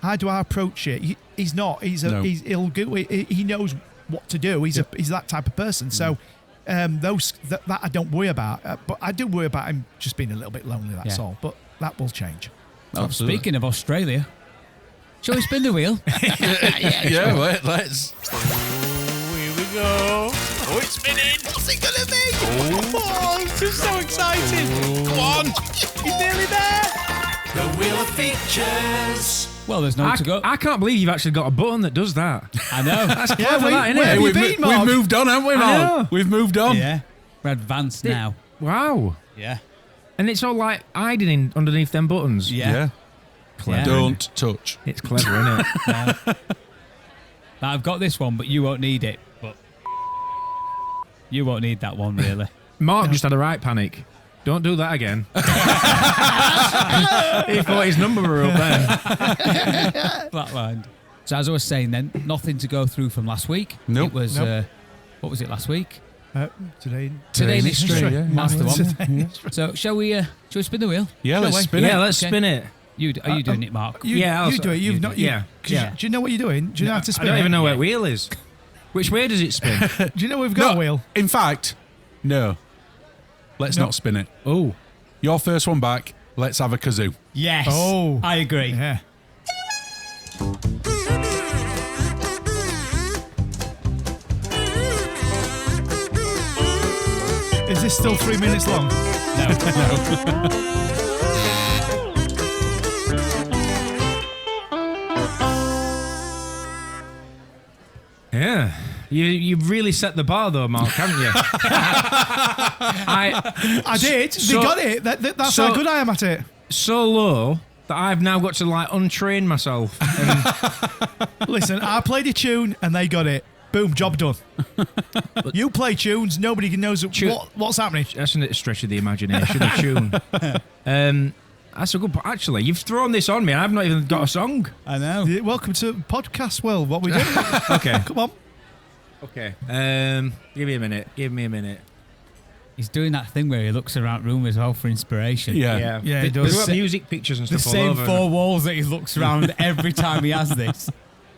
How do I approach it? He's not. He knows what to do. He's that type of person. So. That I don't worry about, but I do worry about him just being a little bit lonely. That's Yeah. all. But that will change. Well, Absolutely. speaking of Australia, shall we spin the wheel? Yeah, let's. Here we go. Oh, it's spinning. What's it gonna be? Oh, I'm just so excited! Come on. He's nearly there. The Wheel of Features. Well, there's no to go. I can't believe you've actually got a button that does that. I know. That's clever, that, isn't where it? have you We've, been, Mark? we've moved on, haven't we, I Mark? know. We've moved on. Yeah. We're advanced now. Wow. Yeah. And it's all like hiding underneath them buttons. Yeah. Clever. Yeah. Don't touch. It's clever, isn't it? Now, I've got this one, but you won't need it. But you won't need that one, really. Mark just had a right panic. Don't do that again. He thought his number were up then. Flatlined. So as I was saying then, nothing to go through from last week. Nope. It was, Nope. what was it last week? Today. Today's history, history. yeah. That's the one. Today. So shall we spin the wheel? Yeah, let's we? spin it. Yeah, let's Okay. spin it. Are you doing it, Mark? Yeah, I'll you do it. You've you not. do- yeah, 'cause yeah. Do you know what you're doing? Do you know how to I spin don't it? even know where wheel is. Which way does it spin? Do you know we've got a wheel? In fact, no. Let's not spin it. Oh. Your first one back. Let's have a kazoo. Yes. Oh. I agree. Yeah. Is this still 3 minutes long? Yeah. You've really set the bar though, Mark, haven't you? I did. They so- got it. That's so- how good I am at it. So low that I've now got to like untrain myself. And Listen, I played a tune and they got it. Boom, job done. You play tunes, nobody knows what's happening. that's a stretch of the imagination, a tune. That's a good point. Actually, you've thrown this on me. I've not even got a song. I know. Welcome to Podcast World. What we doing? Okay. Come on. Okay. Give me a minute. He's doing that thing where he looks around the room as well for inspiration. Yeah, he We've does. got music pictures and The stuff all same over. 4 walls that he looks around every time he has this.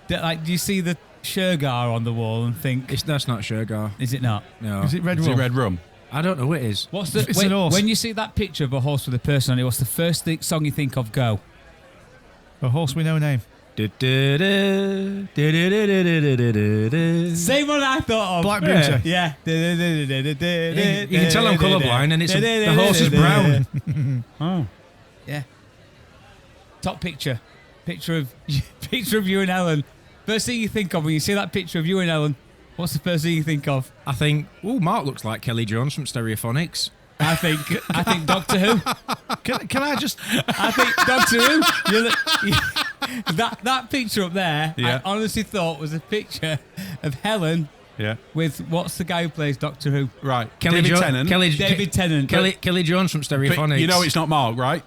Like, do you see the Shergar on the wall and think, That's not Shergar. is it not? No. Is it Red Is it Rum? red rum? I don't know what it is. What's the It's an horse. when you see that picture of a horse with a person on it? What's the first song you think of? Go. A horse with no name. Same one I thought of. Black Beauty. Yeah. You can tell I'm colourblind, and the horse is brown. Oh. Yeah. Top picture. Picture of you and Ellen. First thing you think of when you see that picture of you and Ellen What's the first thing you think of? I think, Mark looks like Kelly Jones from Stereophonics. I think Doctor Who. Can I just? I think Doctor Who. That picture up there, Yeah. I honestly thought was a picture of Helen Yeah. with what's the guy who plays Doctor Who? Right. Kelly David Jo- Tennant. David Tennant. Kelly Jones from But Stereophonics. you know it's not Mark, right?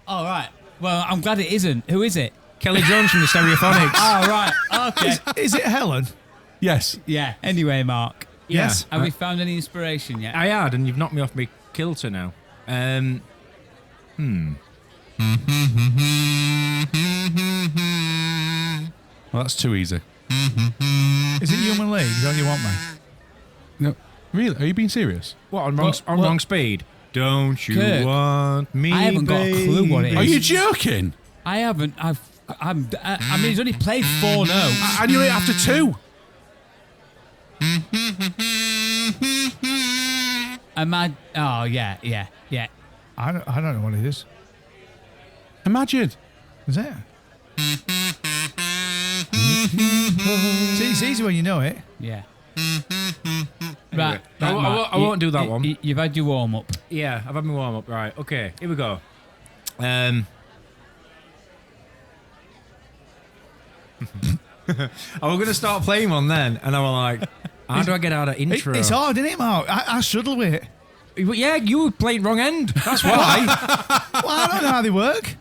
Oh right. Well, I'm glad it isn't. Who is it? Kelly Jones from the Stereophonics. Oh right. Okay. Is it Helen? Yes. Yeah. Anyway, Mark. Yes. Have we found any inspiration yet? I had, and you've knocked me off my kilter now. Well, that's too easy. Is it Human League? Don't you want me? No. Really? Are you being serious? What, on Well- wrong speed? Don't you Kirk, want me, I haven't got a clue what it baby? is. Are you joking? I haven't. I mean, he's only played 4 notes. I knew it after 2. Oh yeah. I don't know what it is. Imagine. Is it? See, it's easy when you know it. Yeah. Anyway, Right, I won't do that one. You've had your warm up. Yeah, I've had my warm up. Right, okay, here we go. I was going to start playing one then, and I was like, how do I get out of intro? It's hard, isn't it, Mark? I struggle with it. Yeah, you were playing wrong end. That's why. Well, I don't know how they work.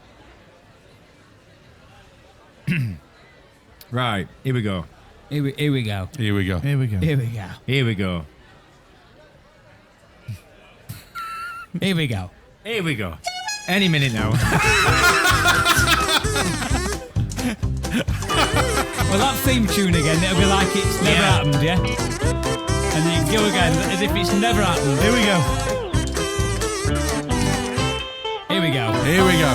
Right, here we go. Here we go. Here we go. Here we go. Here we go. Here we go. Here we go. Here we go. Any minute now. Well, that theme tune again, it'll be like it's never happened, yeah? And then you go again as if it's never happened. Here we go. Here we go. Here we go.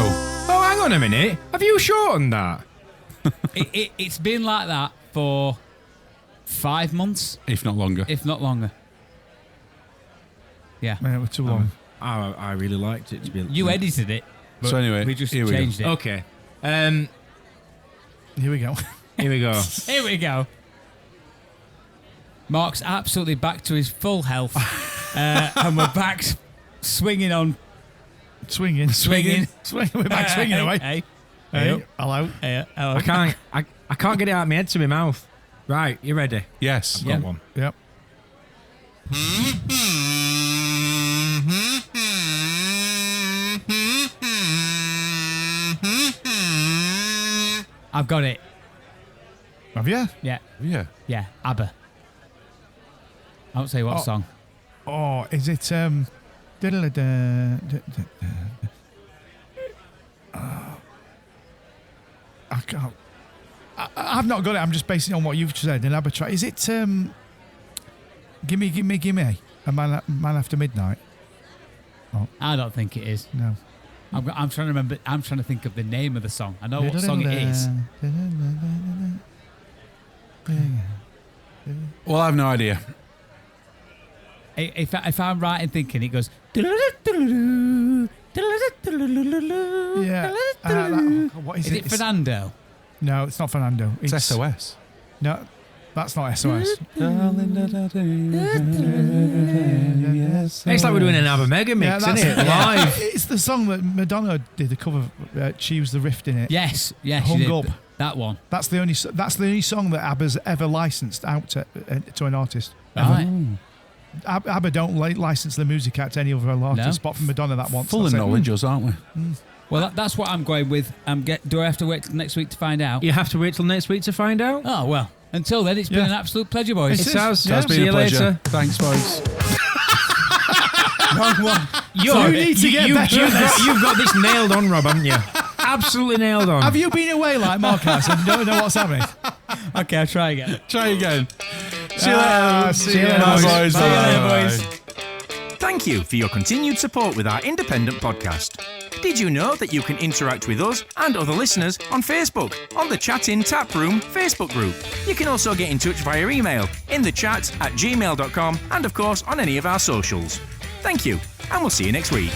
Oh, hang on a minute. Have you shortened that? It's been like that for 5 months, If not longer. if not longer. Yeah. Man, it was too long. I really liked it to be. You edited it. So anyway, We just here we go. changed it. Okay. Here we go. Here we go. Here we go. Mark's absolutely back to his full health. And we're back swinging on. Swinging. We're back swinging away. Hey. Hey, hello. Hey, hello. I can't get it out of my head to my mouth. Right, you ready? Yes. Yeah. Got one. Yep. I've got it. Have you? Yeah. Yeah. Yeah. ABBA. I won't say what Oh. song. Oh, is it I can't. I've not got it. I'm just basing it on what you've said. An ABBA track. Is it Gimme, a man after midnight? I don't think it is. No. I'm trying to remember. I'm trying to think of the name of the song. I know what song it is. Well, I have no idea. If I'm right in thinking, it goes. Yeah. What Is it Fernando? No, it's not Fernando. It's SOS. No, that's not SOS. It's like we're doing an ABBA mega mix, isn't it? Live. It's the song that Madonna did the cover. She used the riff in it. Yes. Yes. Hung you did. Up. That one. That's the only song that ABBA's ever licensed out to an artist. Right. ABBA don't license the music out to any other artist, apart from Madonna that once. Full of That's it. knowledge, us, aren't we? Well, that's what I'm going with. Do I have to wait till next week to find out? You have to wait till next week to find out. Oh well. Until then, it's been an absolute pleasure, boys. It has. Yeah. It's been See a you pleasure. later. Thanks, boys. Wrong one. You need to get better at this. You've got this nailed on, Rob, haven't you? Absolutely nailed on. Have you been away like Mark has and don't know what's happening? Okay, I'll try again. Try again. See you later. See you Bye, later, boys. See you later, boys. Thank you for your continued support with our independent podcast. Did you know that you can interact with us and other listeners on Facebook, on the Chat In Tap Room Facebook group? You can also get in touch via email, innthechat@gmail.com, and of course on any of our socials. Thank you, and we'll see you next week.